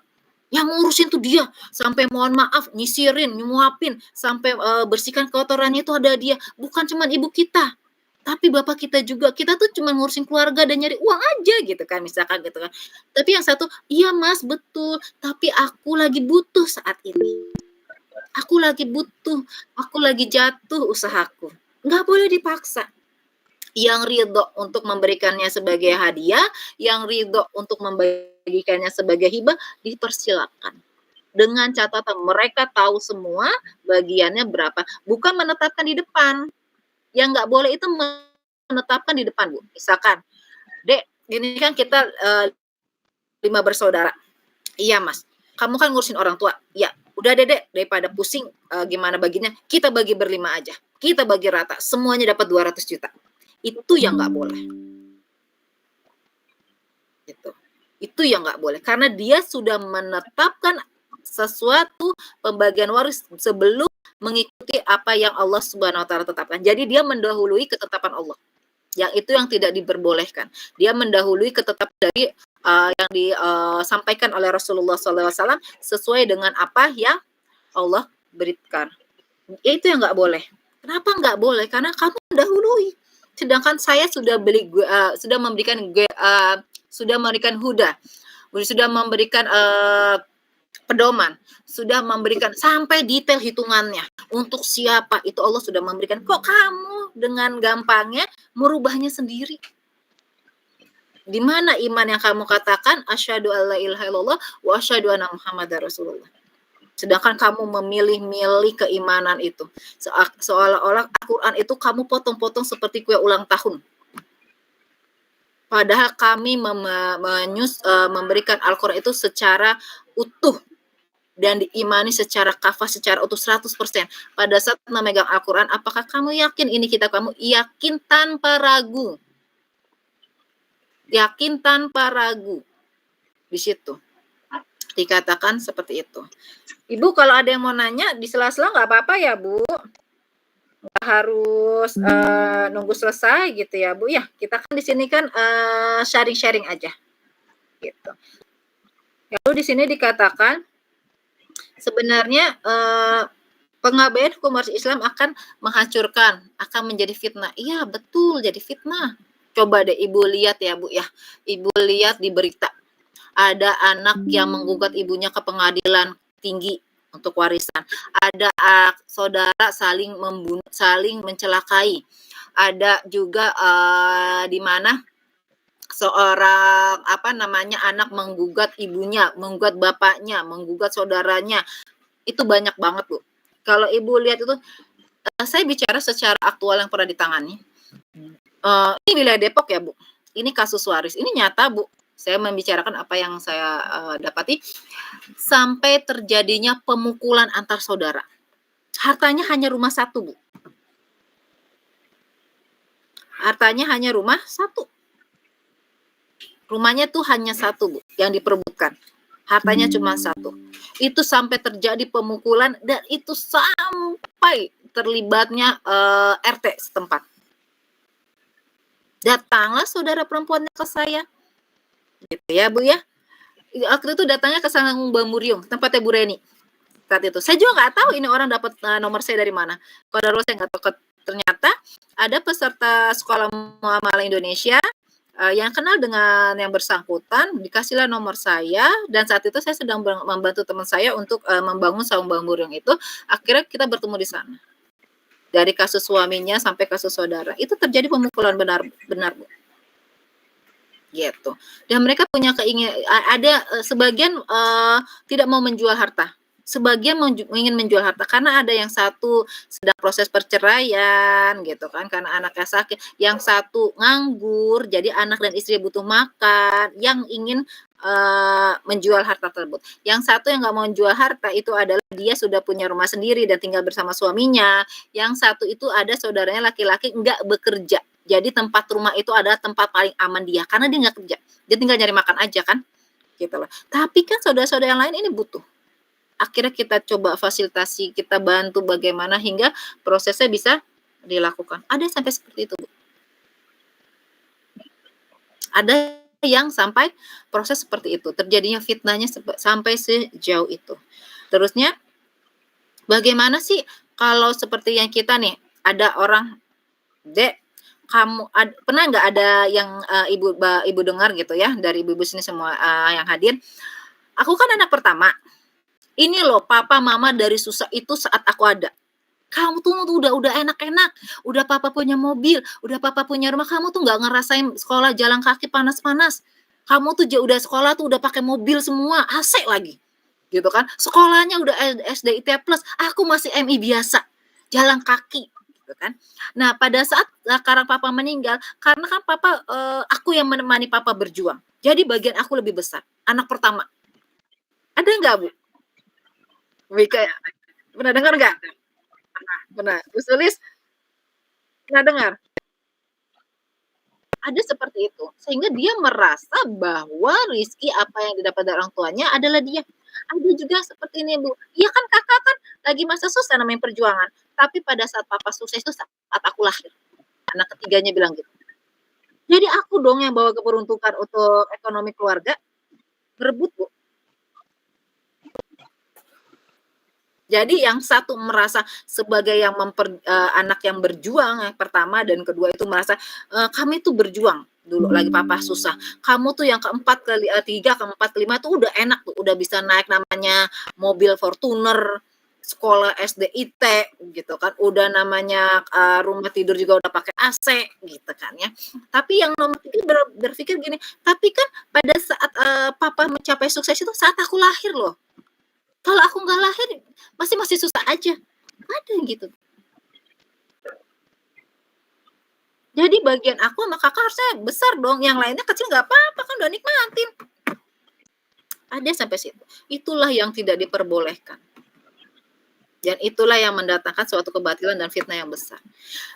yang ngurusin tuh dia. Sampai mohon maaf, nyisirin, nyuapin, sampai bersihkan kotorannya itu ada dia. Bukan cuman ibu kita, tapi bapak kita juga, kita tuh cuma ngurusin keluarga dan nyari uang aja gitu kan, misalkan gitu kan. Tapi yang satu, iya mas betul, tapi aku lagi butuh saat ini. Aku lagi butuh, aku lagi jatuh usahaku. Nggak boleh dipaksa. Yang ridho untuk memberikannya sebagai hadiah, yang ridho untuk membagikannya sebagai hibah, dipersilakan. Dengan catatan mereka tahu semua bagiannya berapa, bukan menetapkan di depan. Yang nggak boleh itu menetapkan di depan, Bu. Misalkan, Dek, ini kan kita 5 bersaudara. Iya, Mas. Kamu kan ngurusin orang tua. Ya, udah Dek, daripada pusing gimana baginya, kita bagi berlima aja. Kita bagi rata, semuanya dapat 200 juta. Itu yang nggak boleh. Gitu. Itu yang nggak boleh. Karena dia sudah menetapkan sesuatu pembagian waris sebelum mengikuti apa yang Allah Subhanahu wa taala tetapkan. Jadi dia mendahului ketetapan Allah. Yang itu yang tidak diperbolehkan. Dia mendahului ketetapan dari yang disampaikan oleh Rasulullah SAW sesuai dengan apa yang Allah berikan. Itu yang nggak boleh. Kenapa nggak boleh? Karena kamu mendahului. Sedangkan saya sudah sudah memberikan huda, sudah memberikan pedoman, sudah memberikan sampai detail hitungannya untuk siapa itu Allah sudah memberikan. Kok kamu dengan gampangnya merubahnya sendiri? Di mana iman yang kamu katakan asyhadu alla ilaha illallah wa asyhadu anna muhammadar rasulullah? Sedangkan kamu memilih-milih keimanan itu, seolah-olah Al-Quran itu kamu potong-potong seperti kue ulang tahun. Padahal kami memberikan Al-Quran itu secara utuh dan diimani secara kafah, secara utuh 100%. Pada saat memegang Al-Quran, apakah kamu yakin ini kitab kamu? Yakin tanpa ragu. Yakin tanpa ragu. Di situ dikatakan seperti itu. Ibu kalau ada yang mau nanya di sela-sela nggak apa-apa ya Bu. Nggak harus nunggu selesai gitu ya Bu ya. Kita kan di sini kan sharing-sharing aja. Gitu. Lalu di sini dikatakan sebenarnya pengabaian hukum waris Islam akan menghancurkan, akan menjadi fitnah. Iya betul, jadi fitnah. Coba deh Ibu lihat ya Bu ya. Ibu lihat di berita. Ada anak yang menggugat ibunya ke pengadilan tinggi untuk warisan. Ada saudara saling membunuh, saling mencelakai. Ada juga di mana seorang anak menggugat ibunya, menggugat bapaknya, menggugat saudaranya. Itu banyak banget Bu. Kalau Ibu lihat itu, saya bicara secara aktual yang pernah ditangani. Ini wilayah Depok ya Bu. Ini kasus waris. Ini nyata Bu. Saya membicarakan apa yang saya dapati. Sampai terjadinya pemukulan antar saudara. Hartanya hanya rumah satu Bu. Hartanya hanya rumah satu. Rumahnya tuh hanya satu Bu, yang diperebutkan. Hartanya cuma satu. Itu sampai terjadi pemukulan dan itu sampai terlibatnya RT setempat. Datanglah saudara perempuannya ke saya. Gitu ya Bu ya. Waktu itu datangnya ke Sanggung Bamuriung, tempatnya Bu Reni. Saat itu. Saya juga nggak tahu ini orang dapat nomor saya dari mana. Kalau saya nggak tahu. Ternyata ada peserta sekolah muamalah Indonesia yang kenal dengan yang bersangkutan, dikasihlah nomor saya, dan saat itu saya sedang membantu teman saya untuk membangun Sanggung Bamuriung itu. Akhirnya kita bertemu di sana. Dari kasus suaminya sampai kasus saudara. Itu terjadi pemukulan benar Bu. Gitu. Dan mereka punya keinginan, ada sebagian tidak mau menjual harta, sebagian ingin menjual harta karena ada yang satu sedang proses perceraian gitu kan karena anaknya sakit, yang satu nganggur jadi anak dan istri butuh makan, yang ingin menjual harta tersebut. Yang satu yang nggak mau menjual harta itu adalah dia sudah punya rumah sendiri dan tinggal bersama suaminya. Yang satu itu ada saudaranya laki-laki nggak bekerja. Jadi tempat rumah itu adalah tempat paling aman dia, karena dia nggak kerja. Dia tinggal nyari makan aja kan, gitu loh. Tapi kan saudara-saudara yang lain ini butuh. Akhirnya kita coba fasilitasi, kita bantu bagaimana hingga prosesnya bisa dilakukan. Ada yang sampai seperti itu, Bu. Ada yang sampai proses seperti itu, terjadinya fitnahnya sampai sejauh itu. Terusnya, bagaimana sih kalau seperti yang kita nih, ada orang, Dek, kamu pernah nggak ada yang ibu dengar gitu ya, dari ibu-ibu sini semua yang hadir, aku kan anak pertama, ini loh papa mama dari susah itu saat aku ada. Kamu tuh udah enak-enak, udah papa punya mobil, udah papa punya rumah, kamu tuh nggak ngerasain sekolah jalan kaki panas-panas. Kamu tuh udah sekolah tuh udah pakai mobil semua, AC lagi, gitu kan. Sekolahnya udah SDIT plus, aku masih MI biasa, jalan kaki, gitu kan. Nah pada saat sekarang papa meninggal, karena kan papa, aku yang menemani papa berjuang, jadi bagian aku lebih besar, anak pertama. Ada nggak Bu? Wika, pernah dengar nggak? Pernah. Bu Sulis, pernah dengar? Ada seperti itu. Sehingga dia merasa bahwa rizki apa yang didapat dari orang tuanya adalah dia. Ada juga seperti ini, Bu. Iya kan kakak kan lagi masa susah namanya perjuangan. Tapi pada saat papa sukses itu saat aku lahir. Anak ketiganya bilang gitu. Jadi aku dong yang bawa keberuntungan untuk ekonomi keluarga. Berebut, Bu. Jadi yang satu merasa sebagai yang anak yang berjuang yang pertama, dan kedua itu merasa kami tuh berjuang dulu lagi papa susah. Kamu tuh yang keempat, ketiga, keempat, kelima tuh udah enak tuh, udah bisa naik namanya mobil Fortuner, sekolah SDIT gitu kan, udah namanya rumah tidur juga udah pakai AC gitu kan ya. Tapi yang nomor 3 berpikir gini, tapi kan pada saat papa mencapai sukses itu saat aku lahir loh. Kalau aku nggak lahir, masih susah aja. Ada yang gitu. Jadi bagian aku sama kakak harusnya besar dong, yang lainnya kecil nggak apa-apa kan udah nikmatin. Ada sampai situ. Itulah yang tidak diperbolehkan. Dan itulah yang mendatangkan suatu kebatilan dan fitnah yang besar.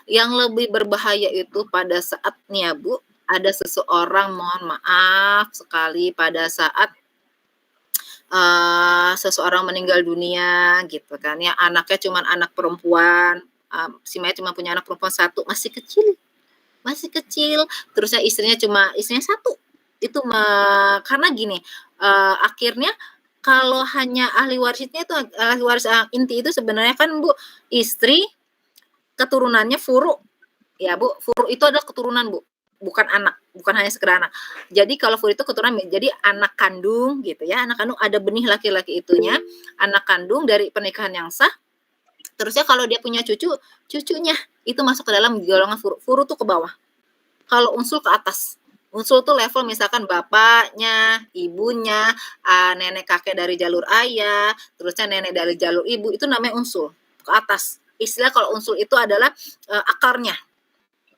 Yang lebih berbahaya itu pada saat nih ya Bu, ada seseorang, mohon maaf sekali, pada saat seseorang meninggal dunia gitu kan ya, anaknya cuman anak perempuan, si mayat cuma punya anak perempuan 1, masih kecil, terusnya istrinya satu. Itu karena gini, akhirnya kalau hanya ahli warisnya itu, ahli waris inti itu sebenarnya kan Bu, istri, keturunannya furu, ya Bu, furu itu adalah keturunan Bu, bukan anak, bukan hanya sekedar anak. Jadi kalau furu itu keturunan, jadi anak kandung gitu ya, anak kandung ada benih laki-laki itunya, anak kandung dari pernikahan yang sah. Terusnya kalau dia punya cucunya itu masuk ke dalam golongan furu. Furu tuh ke bawah. Kalau unsul ke atas. Unsul tuh level misalkan bapaknya, ibunya, nenek kakek dari jalur ayah, terusnya nenek dari jalur ibu, itu namanya unsul ke atas. Istilah kalau unsul itu adalah akarnya.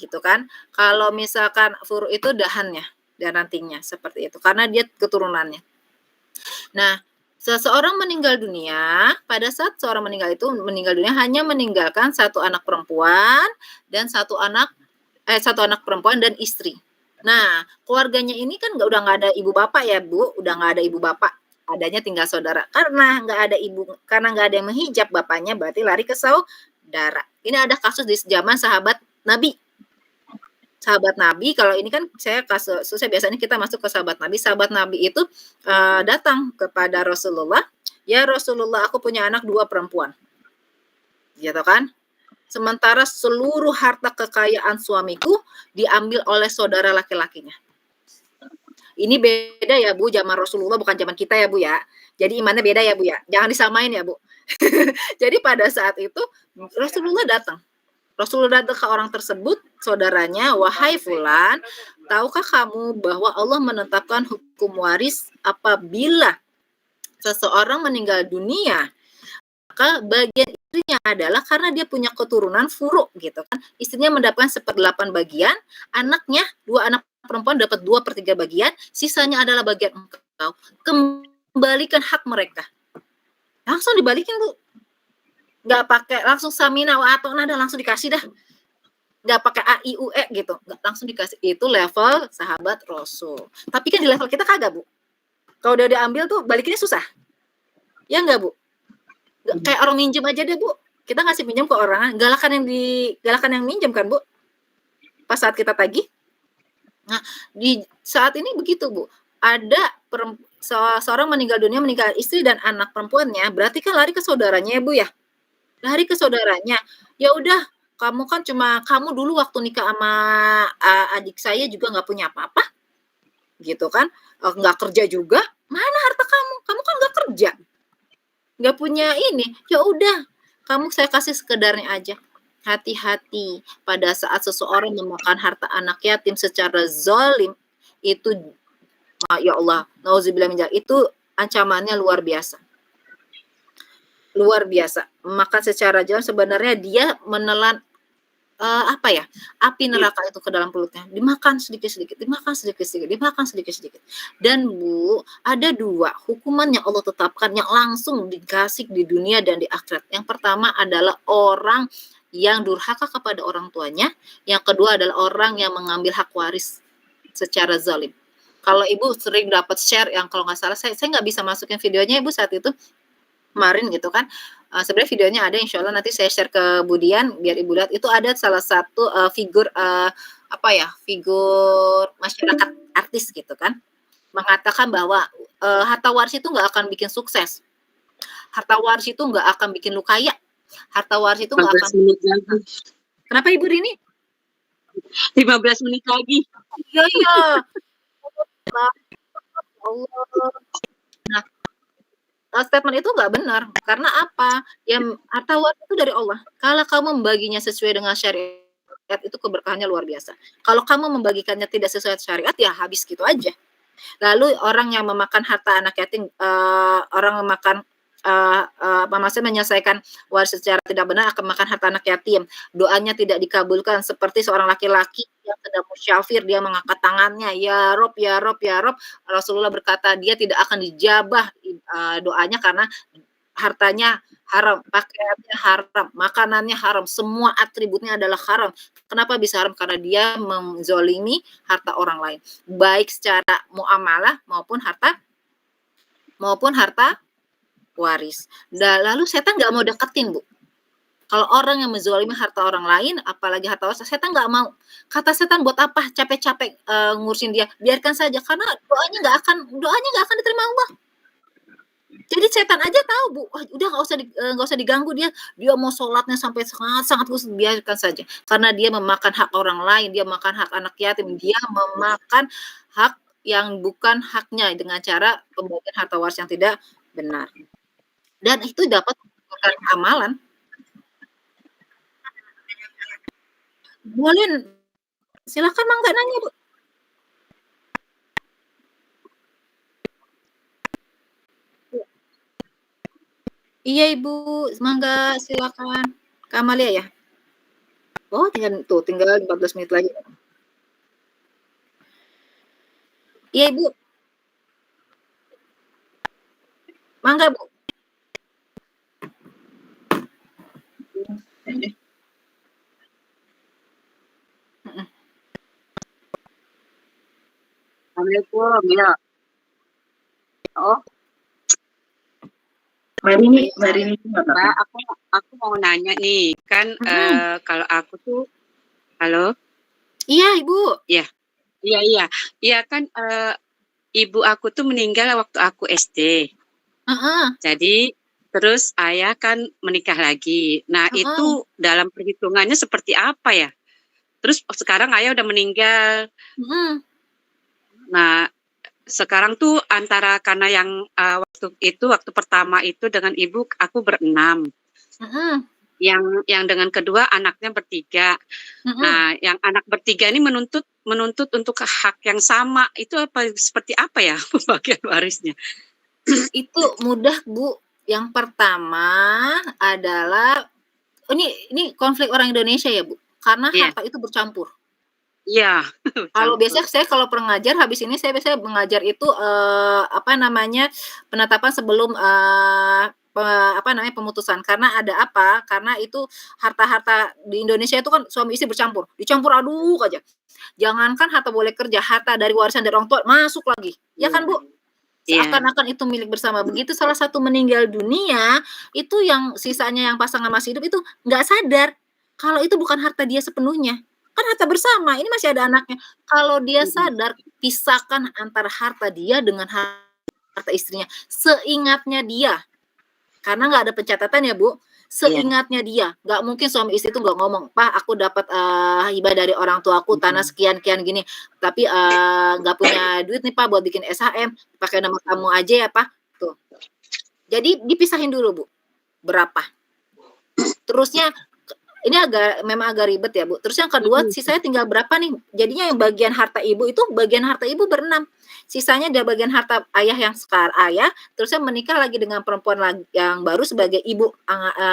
Gitu kan. Kalau misalkan furu itu dahannya dan rantingnya seperti itu karena dia keturunannya. Nah, seseorang meninggal dunia, pada saat seorang meninggal dunia hanya meninggalkan satu anak perempuan dan satu anak perempuan dan istri. Nah, keluarganya ini kan udah nggak ada ibu bapak ya Bu, udah nggak ada ibu bapak, adanya tinggal saudara. Karena nggak ada yang menghijab bapaknya, berarti lari ke saudara. Ini ada kasus di zaman sahabat Nabi. Sahabat Nabi, kalau ini kan saya biasanya kita masuk ke sahabat Nabi. Sahabat Nabi itu datang kepada Rasulullah, ya Rasulullah, aku punya anak 2 perempuan, gitu kan. Sementara seluruh harta kekayaan suamiku diambil oleh saudara laki-lakinya. Ini beda ya Bu, zaman Rasulullah bukan zaman kita ya Bu ya. Jadi imannya beda ya Bu ya, jangan disamain ya Bu. Jadi pada saat itu Rasulullah datang ke orang tersebut, saudaranya, wahai fulan, tahukah kamu bahwa Allah menetapkan hukum waris apabila seseorang meninggal dunia, maka bagian istrinya adalah karena dia punya keturunan furu gitu kan, istrinya mendapatkan 1/8 bagian, anaknya 2 anak perempuan dapat 2/3 bagian, sisanya adalah bagian engkau. Kembalikan hak mereka. Langsung dibalikin Bu. Nggak pakai langsung samina wa atona, langsung dikasih dah. nggak pakai A, I, U, E gitu, nggak langsung dikasih. Itu level sahabat Rasul. Tapi kan di level kita kagak, Bu. Kalau udah diambil tuh balikinnya susah. Ya nggak, Bu? Kayak orang minjem aja deh, Bu. Kita ngasih pinjam ke orang, galakan yang minjem kan, Bu? Pas saat kita tagih. Nah, di saat ini begitu, Bu. Ada seorang meninggal dunia, meninggal istri dan anak perempuannya, berarti kan lari ke saudaranya ya, Bu ya? Lari ke saudaranya. Ya udah, kamu dulu waktu nikah sama adik saya juga nggak punya apa-apa, gitu kan? Nggak kerja juga, mana harta kamu? Kamu kan nggak kerja, nggak punya ini. Ya udah, saya kasih sekedarnya aja. Hati-hati pada saat seseorang memakan harta anak yatim secara zalim, itu ya Allah, nauzubillah min dzalik, itu ancamannya luar biasa. Luar biasa. Makan secara zalim sebenarnya dia menelan api neraka itu ke dalam perutnya, dimakan sedikit-sedikit, dimakan sedikit-sedikit, dimakan sedikit-sedikit. Dan Bu, ada 2 hukuman yang Allah tetapkan yang langsung dikasih di dunia dan di akhirat. Yang pertama adalah orang yang durhaka kepada orang tuanya, yang kedua adalah orang yang mengambil hak waris secara zalim. Kalau Ibu sering dapat share yang kalau nggak salah, saya nggak bisa masukin videonya Ibu saat itu, kemarin gitu kan. Sebenarnya videonya ada, insya Allah nanti saya share ke Budian biar Ibu lihat. Itu ada salah satu figur figur masyarakat artis gitu kan, mengatakan bahwa harta waris itu nggak akan bikin sukses, harta waris itu nggak akan bikin lu kaya, harta waris itu nggak akan. Kenapa Ibu Rini? 15 menit lagi. Iya. Allah. Nah, statement itu nggak benar. Karena apa? Ya, harta waris itu dari Allah. Kalau kamu membaginya sesuai dengan syariat, itu keberkahannya luar biasa. Kalau kamu membagikannya tidak sesuai syariat, ya habis gitu aja. Lalu orang yang memakan harta anak yatim, orang memakan maksudnya menyelesaikan waris secara tidak benar akan makan harta anak yatim. Doanya tidak dikabulkan, seperti seorang laki-laki yang sedang musyafir, dia mengangkat tangannya, ya Rob, ya Rob, ya Rob. Rasulullah berkata dia tidak akan dijabah doanya karena hartanya haram, pakaiannya haram, makanannya haram, semua atributnya adalah haram. Kenapa bisa haram? Karena dia menzolimi harta orang lain, baik secara muamalah maupun harta waris. Lalu setan nggak mau deketin, Bu. Kalau orang yang menzolimi harta orang lain, apalagi harta waris, setan nggak mau. Kata setan, buat apa capek-capek ngurusin dia? Biarkan saja, karena doanya nggak akan diterima Allah. Jadi setan aja tahu, Bu. Udah nggak usah diganggu dia. Dia mau sholatnya sampai sangat khusus, biarkan saja. Karena dia memakan hak orang lain, dia memakan hak anak yatim, dia memakan hak yang bukan haknya dengan cara pembagian harta waris yang tidak benar. Dan itu dapat bukan amalan. Boleh, silakan Mangga nanya, Bu. Iya Ibu, Mangga silakan. Kak Amalia ya? Oh, tinggal 14 menit lagi. Iya Ibu. Mangga, Bu. Assalamualaikum, ya. Oh, Mbak Mbak, aku mau nanya nih, kan kalau aku tuh, halo? Iya Ibu. Iya kan ibu aku tuh meninggal waktu aku SD. Jadi terus ayah kan menikah lagi. Nah itu dalam perhitungannya seperti apa ya? Terus sekarang ayah udah meninggal. Nah sekarang tuh antara karena yang waktu pertama itu dengan ibu aku berenam. Yang dengan kedua anaknya bertiga. Nah, yang anak bertiga ini menuntut untuk hak yang sama. Itu seperti apa ya pembagian warisnya? Itu mudah, Bu. Yang pertama adalah ini konflik orang Indonesia ya, Bu. Karena harta itu bercampur. Iya. Kalau biasanya saya kalau pengajar habis ini saya biasanya mengajar itu penetapan sebelum pemutusan. Karena ada apa? Karena itu harta-harta di Indonesia itu kan suami istri dicampur aduk aja. Jangankan harta boleh kerja, harta dari warisan dari orang tua masuk lagi. Ya kan, Bu? Seakan-akan itu milik bersama. Begitu salah satu meninggal dunia, itu yang sisanya yang pasangan masih hidup itu nggak sadar kalau itu bukan harta dia sepenuhnya. Kan harta bersama, ini masih ada anaknya. Kalau dia sadar, pisahkan antara harta dia dengan harta istrinya. Seingatnya dia. Karena nggak ada pencatatan ya, Bu. Seingatnya dia. Nggak mungkin suami istri itu nggak ngomong, Pak, aku dapat hibah dari orang tuaku, tanah sekian-kian gini. Tapi nggak punya duit nih, Pak, buat bikin SHM. Pakai nama kamu aja ya, Pak. Tuh. Jadi dipisahin dulu, Bu. Berapa? Terusnya ini memang agak ribet ya, Bu. Terus yang kedua, sisanya tinggal berapa nih? Jadinya yang bagian harta ibu itu, bagian harta ibu berenam. Sisanya ada bagian harta ayah yang sekarang ayah, terusnya menikah lagi dengan perempuan yang baru sebagai ibu,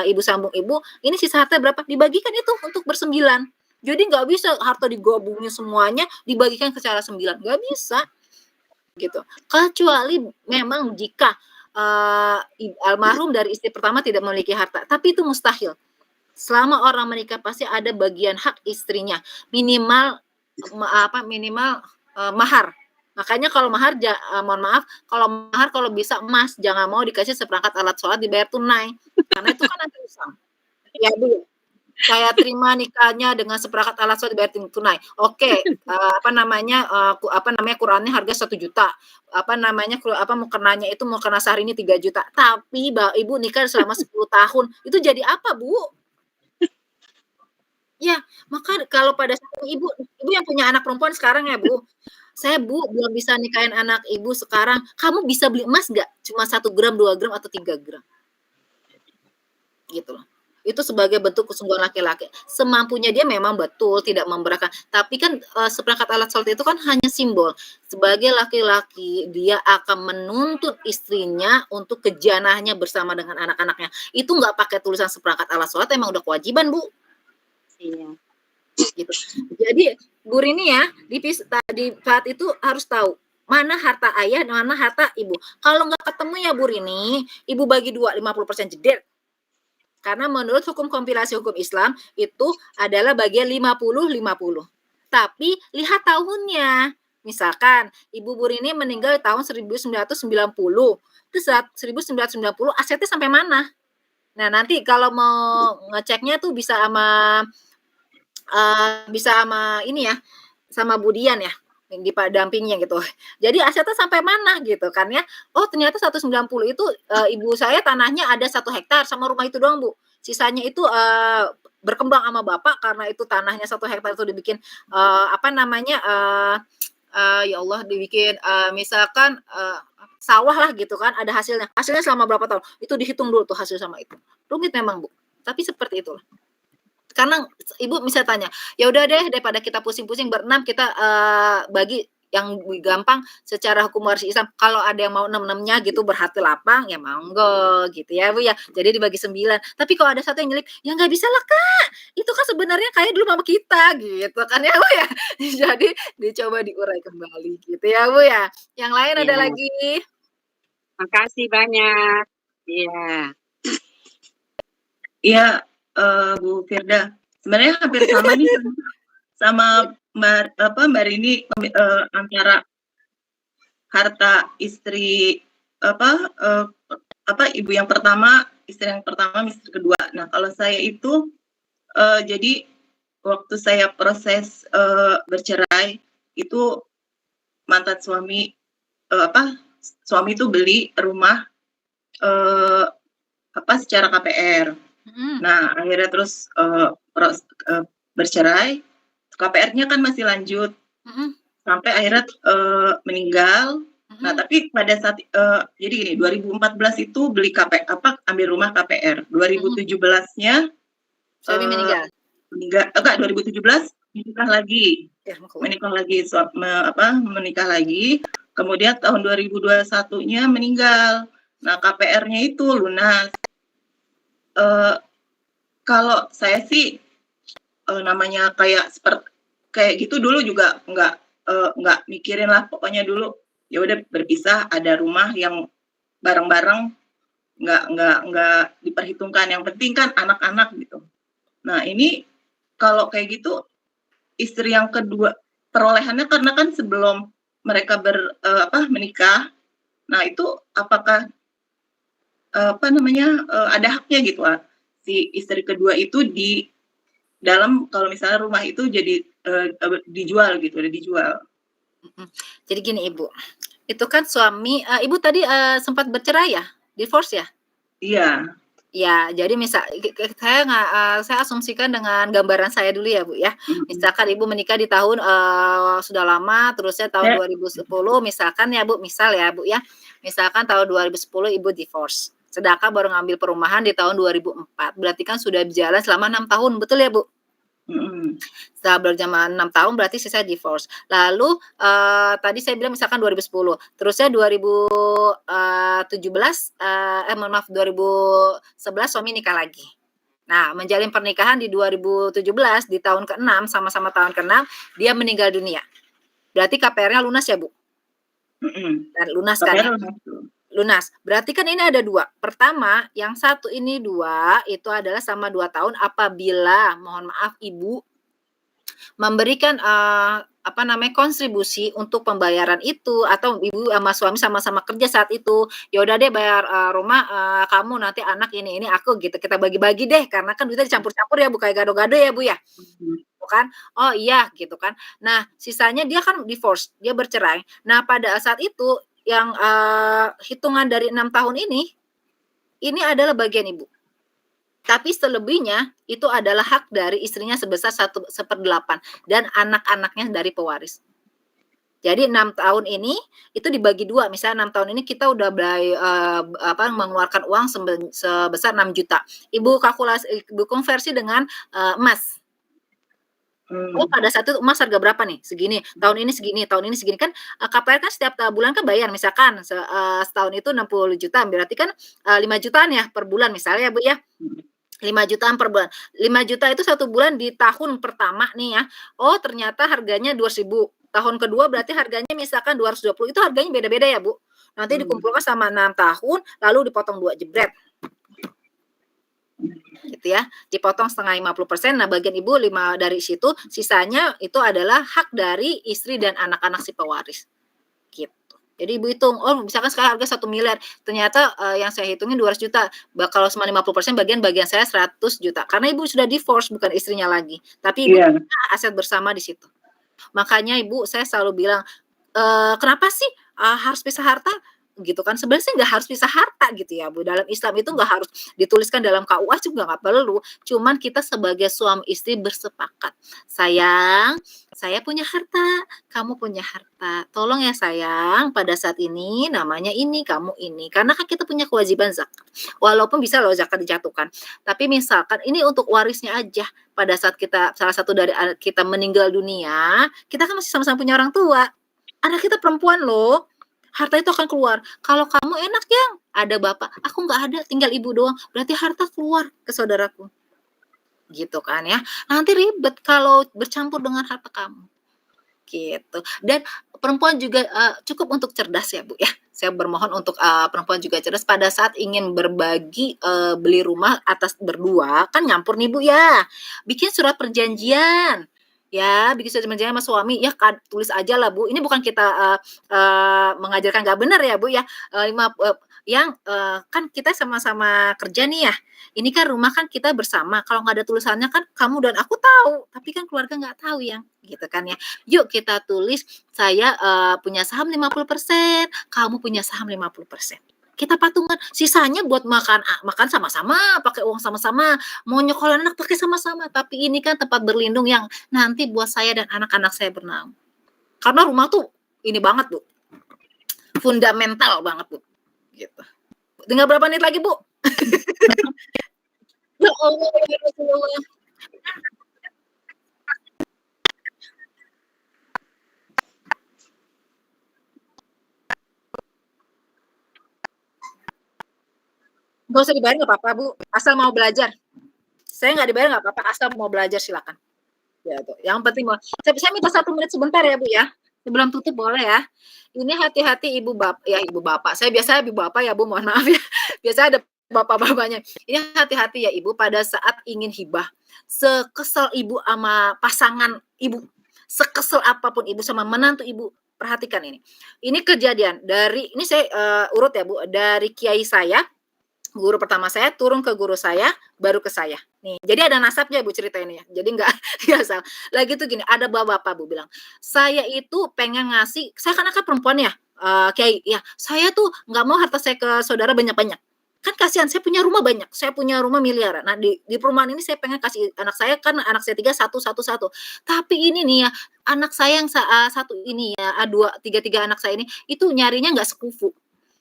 ibu sambung ibu. Ini sisa harta berapa? Dibagikan itu untuk bersembilan. Jadi nggak bisa harta digabungin semuanya, dibagikan secara 9. Nggak bisa. Gitu. Kecuali memang jika almarhum dari istri pertama tidak memiliki harta. Tapi itu mustahil. Selama orang menikah pasti ada bagian hak istrinya, minimal mahar. Makanya kalau mahar, mohon maaf, kalau mahar kalau bisa emas, jangan mau dikasih seperangkat alat sholat dibayar tunai, karena itu kan nanti usang. Ya, Bu, saya terima nikahnya dengan seperangkat alat sholat dibayar tunai. Oke, Qurannya harga 1 juta. Mukenanya itu mukena sehari ini 3 juta. Tapi Ibu nikah selama 10 tahun, itu jadi apa, Bu? Ya, maka kalau pada saat ibu yang punya anak perempuan sekarang ya, Bu. Saya, Bu, belum bisa nikahin anak ibu sekarang. Kamu bisa beli emas nggak? Cuma 1 gram, 2 gram, atau 3 gram. Gitu loh. Itu sebagai bentuk kesungguhan laki-laki. Semampunya dia memang betul, tidak memberatkan. Tapi kan seperangkat alat sholat itu kan hanya simbol. Sebagai laki-laki, dia akan menuntut istrinya untuk kejanahnya bersama dengan anak-anaknya. Itu nggak pakai tulisan seperangkat alat sholat, emang udah kewajiban, Bu. Iya. Gitu. Jadi Bu Rini ya, di saat itu harus tahu mana harta ayah dan mana harta ibu. Kalau nggak ketemu ya Bu Rini, ibu bagi 2, 50% jeder. Karena menurut hukum kompilasi hukum Islam itu adalah bagian 50-50. Tapi lihat tahunnya. Misalkan Ibu Bu Rini meninggal tahun 1990. Terus 1990 asetnya sampai mana? Nah, nanti kalau mau ngeceknya tuh bisa sama ini ya, sama Bu Dian ya, dampingnya gitu. Jadi asetnya sampai mana gitu kan ya. Oh, ternyata 190 itu ibu saya tanahnya ada 1 hektar sama rumah itu doang, Bu. Sisanya itu berkembang sama Bapak karena itu tanahnya 1 hektar itu dibikin ya Allah, dibikin misalkan sawah lah gitu kan, ada hasilnya. Hasilnya selama berapa tahun? Itu dihitung dulu tuh hasil sama itu. Rumit memang, Bu. Tapi seperti itulah. Karena Ibu bisa tanya, ya udah deh daripada kita pusing-pusing berenam, kita bagi yang gampang secara hukum waris Islam. Kalau ada yang mau 6-6-nya gitu berhati lapang, ya monggo gitu ya, Bu ya. Jadi dibagi 9. Tapi kalau ada satu yang nyelip, ya nggak bisa lah, Kak. Itu kan sebenarnya kayak dulu mama kita gitu kan ya, Bu ya. Jadi dicoba diurai kembali gitu ya, Bu ya. Yang lain ada lagi? Makasih banyak. Iya. Iya, Bu Firda. Sebenarnya hampir sama nih sama Mbak Rini, antara harta istri ibu yang pertama, istri yang pertama, istri kedua. Nah, kalau saya itu jadi waktu saya proses bercerai itu mantan suami suami itu beli rumah secara KPR. Nah, akhirnya terus bercerai, KPR-nya kan masih lanjut sampai akhirnya meninggal. Nah, tapi pada saat jadi gini, 2014 itu beli ambil rumah KPR. 2017-nya meninggal. 2017 menikah lagi. Menikah lagi. Kemudian tahun 2021-nya meninggal. Nah, KPR-nya itu lunas. Kalau saya sih namanya kayak gitu dulu juga nggak mikirin lah, pokoknya dulu ya udah berpisah, ada rumah yang bareng-bareng nggak diperhitungkan. Yang penting kan anak-anak gitu. Nah ini kalau kayak gitu istri yang kedua perolehannya karena kan sebelum mereka menikah. Nah itu apakah ada haknya gitu si istri kedua itu di dalam kalau misalnya rumah itu jadi dijual gitu, udah dijual. Jadi gini Ibu, itu kan suami Ibu tadi sempat bercerai ya, divorce ya? Iya. Ya, jadi saya asumsikan dengan gambaran saya dulu ya Bu ya. Misalkan Ibu menikah di tahun sudah lama, terusnya tahun 2010 misalkan ya Bu, misal ya Bu ya. Misalkan tahun 2010 Ibu divorce. Sedangkan baru ngambil perumahan di tahun 2004. Berarti kan sudah berjalan selama 6 tahun, betul ya Bu? Setelah berjalan 6 tahun berarti saya divorce. Lalu tadi saya bilang misalkan 2010, terusnya 2011 suami nikah lagi. Nah, menjalin pernikahan di 2017 di tahun ke-6, sama-sama tahun ke-6 dia meninggal dunia. Berarti KPR-nya lunas ya Bu? Dan lunas kan ya? Lunas. Berarti kan ini ada 2. Pertama, yang satu ini 2 itu adalah sama 2 tahun apabila mohon maaf Ibu memberikan kontribusi untuk pembayaran itu, atau Ibu sama suami sama-sama kerja saat itu. Ya udah deh bayar rumah kamu, nanti anak ini aku gitu. Kita bagi-bagi deh karena kan duitnya dicampur-campur ya Bu, kayak gado-gado ya Bu ya. Kan? Oh iya gitu kan. Nah, sisanya dia kan divorce, dia bercerai. Nah, pada saat itu yang hitungan dari 6 tahun ini adalah bagian Ibu. Tapi selebihnya itu adalah hak dari istrinya sebesar 1/8 dan anak-anaknya dari pewaris. Jadi 6 tahun ini itu dibagi 2. Misalnya 6 tahun ini kita udah mengeluarkan uang sebesar 6 juta. Ibu konversi dengan emas. Oh pada saat itu emas harga berapa nih? Segini. Tahun ini segini, tahun ini segini kan KPR kan setiap bulan kan bayar misalkan setahun itu 60 juta berarti kan 5 jutaan ya per bulan misalnya ya Bu ya. 5 jutaan per bulan. 5 juta itu 1 bulan di tahun pertama nih ya. Oh ternyata harganya 200.000. Tahun kedua berarti harganya misalkan 220. Itu harganya beda-beda ya Bu. Nanti dikumpulkan sama 6 tahun lalu dipotong 2 jebret. Gitu ya, dipotong setengah 50%. Nah, bagian Ibu 5 dari situ, sisanya itu adalah hak dari istri dan anak-anak si pewaris. Gitu. Jadi Ibu hitung, oh misalkan sekarang harga 1 miliar, ternyata yang saya hitungin 200 juta. Kalau cuma 50% bagian saya 100 juta. Karena Ibu sudah divorce, bukan istrinya lagi. Tapi Ibu punya aset bersama di situ. Makanya Ibu, saya selalu bilang, kenapa sih harus pisah harta? Gitu kan, sebenarnya nggak harus pisah harta gitu ya Bu, dalam Islam itu nggak harus dituliskan dalam KUA juga nggak perlu, cuman kita sebagai suami istri bersepakat, sayang saya punya harta, kamu punya harta, tolong ya sayang pada saat ini namanya ini, kamu ini, karena kan kita punya kewajiban zakat, walaupun bisa loh zakat dijatuhkan, tapi misalkan ini untuk warisnya aja, pada saat salah satu dari kita meninggal dunia, kita kan masih sama-sama punya orang tua, anak kita perempuan loh, harta itu akan keluar. Kalau kamu enak yang ada bapak, aku nggak ada, tinggal ibu doang. Berarti harta keluar ke saudaraku. Gitu kan ya. Nanti ribet kalau bercampur dengan harta kamu. Gitu. Dan perempuan juga cukup untuk cerdas ya Bu ya. Saya bermohon untuk perempuan juga cerdas pada saat ingin berbagi beli rumah atas berdua, kan nyampur nih Bu ya. Bikin surat perjanjian. Ya, bikin surat perjanjian sama suami, ya tulis aja lah Bu. Ini bukan kita mengajarkan nggak benar ya Bu ya. Kan kita sama-sama kerja nih ya. Ini kan rumah kan kita bersama. Kalau nggak ada tulisannya kan kamu dan aku tahu, tapi kan keluarga nggak tahu yang gitu kan ya. Yuk kita tulis saya punya saham 50%, kamu punya saham 50%. Kita patungan, sisanya buat makan sama-sama, pakai uang sama-sama, mau nyekolah anak pakai sama-sama, tapi ini kan tempat berlindung yang nanti buat saya dan anak-anak saya bernaung. Karena rumah tuh ini banget Bu, fundamental banget Bu, gitu. Tinggal berapa menit lagi Bu? Ya Allah, ya Rasulullah. Nggak usah dibayar nggak apa-apa Bu, asal mau belajar. Saya nggak dibayar nggak apa-apa, asal mau belajar silakan. Ya tuh. Yang penting saya minta 1 menit sebentar ya Bu ya. Sebelum tutup boleh ya. Ini hati-hati ibu bapak. Saya biasa ibu bapak ya Bu, mohon maaf ya. Biasa ada bapak-bapaknya. Ini hati-hati ya Ibu pada saat ingin hibah. Sekesel Ibu sama pasangan Ibu, sekesel apapun Ibu sama menantu Ibu, perhatikan ini. Ini kejadian dari ini saya urut ya Bu, dari kiai saya, guru pertama saya turun ke guru saya, baru ke saya. Nih, jadi ada nasabnya Bu cerita ini ya. Jadi enggak salah. Lagi tuh gini, ada bapak-bapak Bu bilang, "Saya itu pengen ngasih, saya kan perempuan ya, Kiai, ya, saya tuh nggak mau harta saya ke saudara banyak-banyak. Kan kasihan, saya punya rumah banyak, saya punya rumah miliaran. Nah, di perumahan ini saya pengen kasih anak saya, kan anak saya 3, satu. Tapi ini nih ya, anak saya yang satu ini ya, dua, tiga anak saya ini, itu nyarinya nggak sekufu.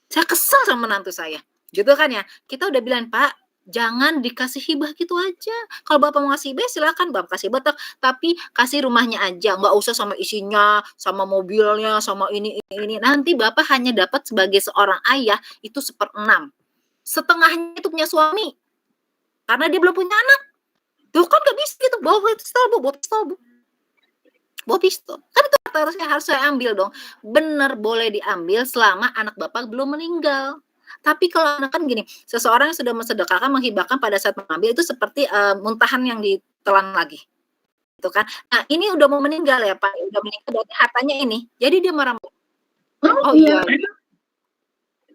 Saya kesal sama menantu saya. Gitu kan ya. Kita udah bilang, Pak, jangan dikasih hibah gitu aja. Kalau Bapak mau ngasih hibah, silakan Bapak kasih hibah, tapi kasih rumahnya aja, nggak usah sama isinya, sama mobilnya, sama ini. Nanti Bapak hanya dapat sebagai seorang ayah itu 1/6. Setengahnya itu punya suami. Karena dia belum punya anak. Tuh kan nggak bisa gitu, bawa pistol, Bu. Bawa pistol. Kan itu harus saya ambil dong. Bener, boleh diambil selama anak Bapak belum meninggal. Tapi kalau anak kan gini, seseorang yang sudah mensedekahkan, menghibahkan pada saat mengambil itu seperti muntahan yang ditelan lagi. Gitu kan. Nah, ini udah mau meninggal ya, Pak. Udah meninggal berarti hartanya ini. Jadi dia marah. Oh iya.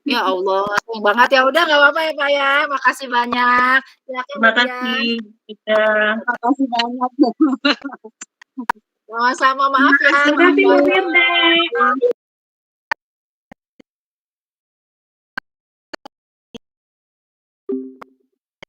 Ya Allah, sayang banget. Ya udah nggak apa-apa ya Pak ya. Makasih banyak. Terima kasih. Makasih banyak. Sama-sama, maaf ya. Terima kasih Bu Firda.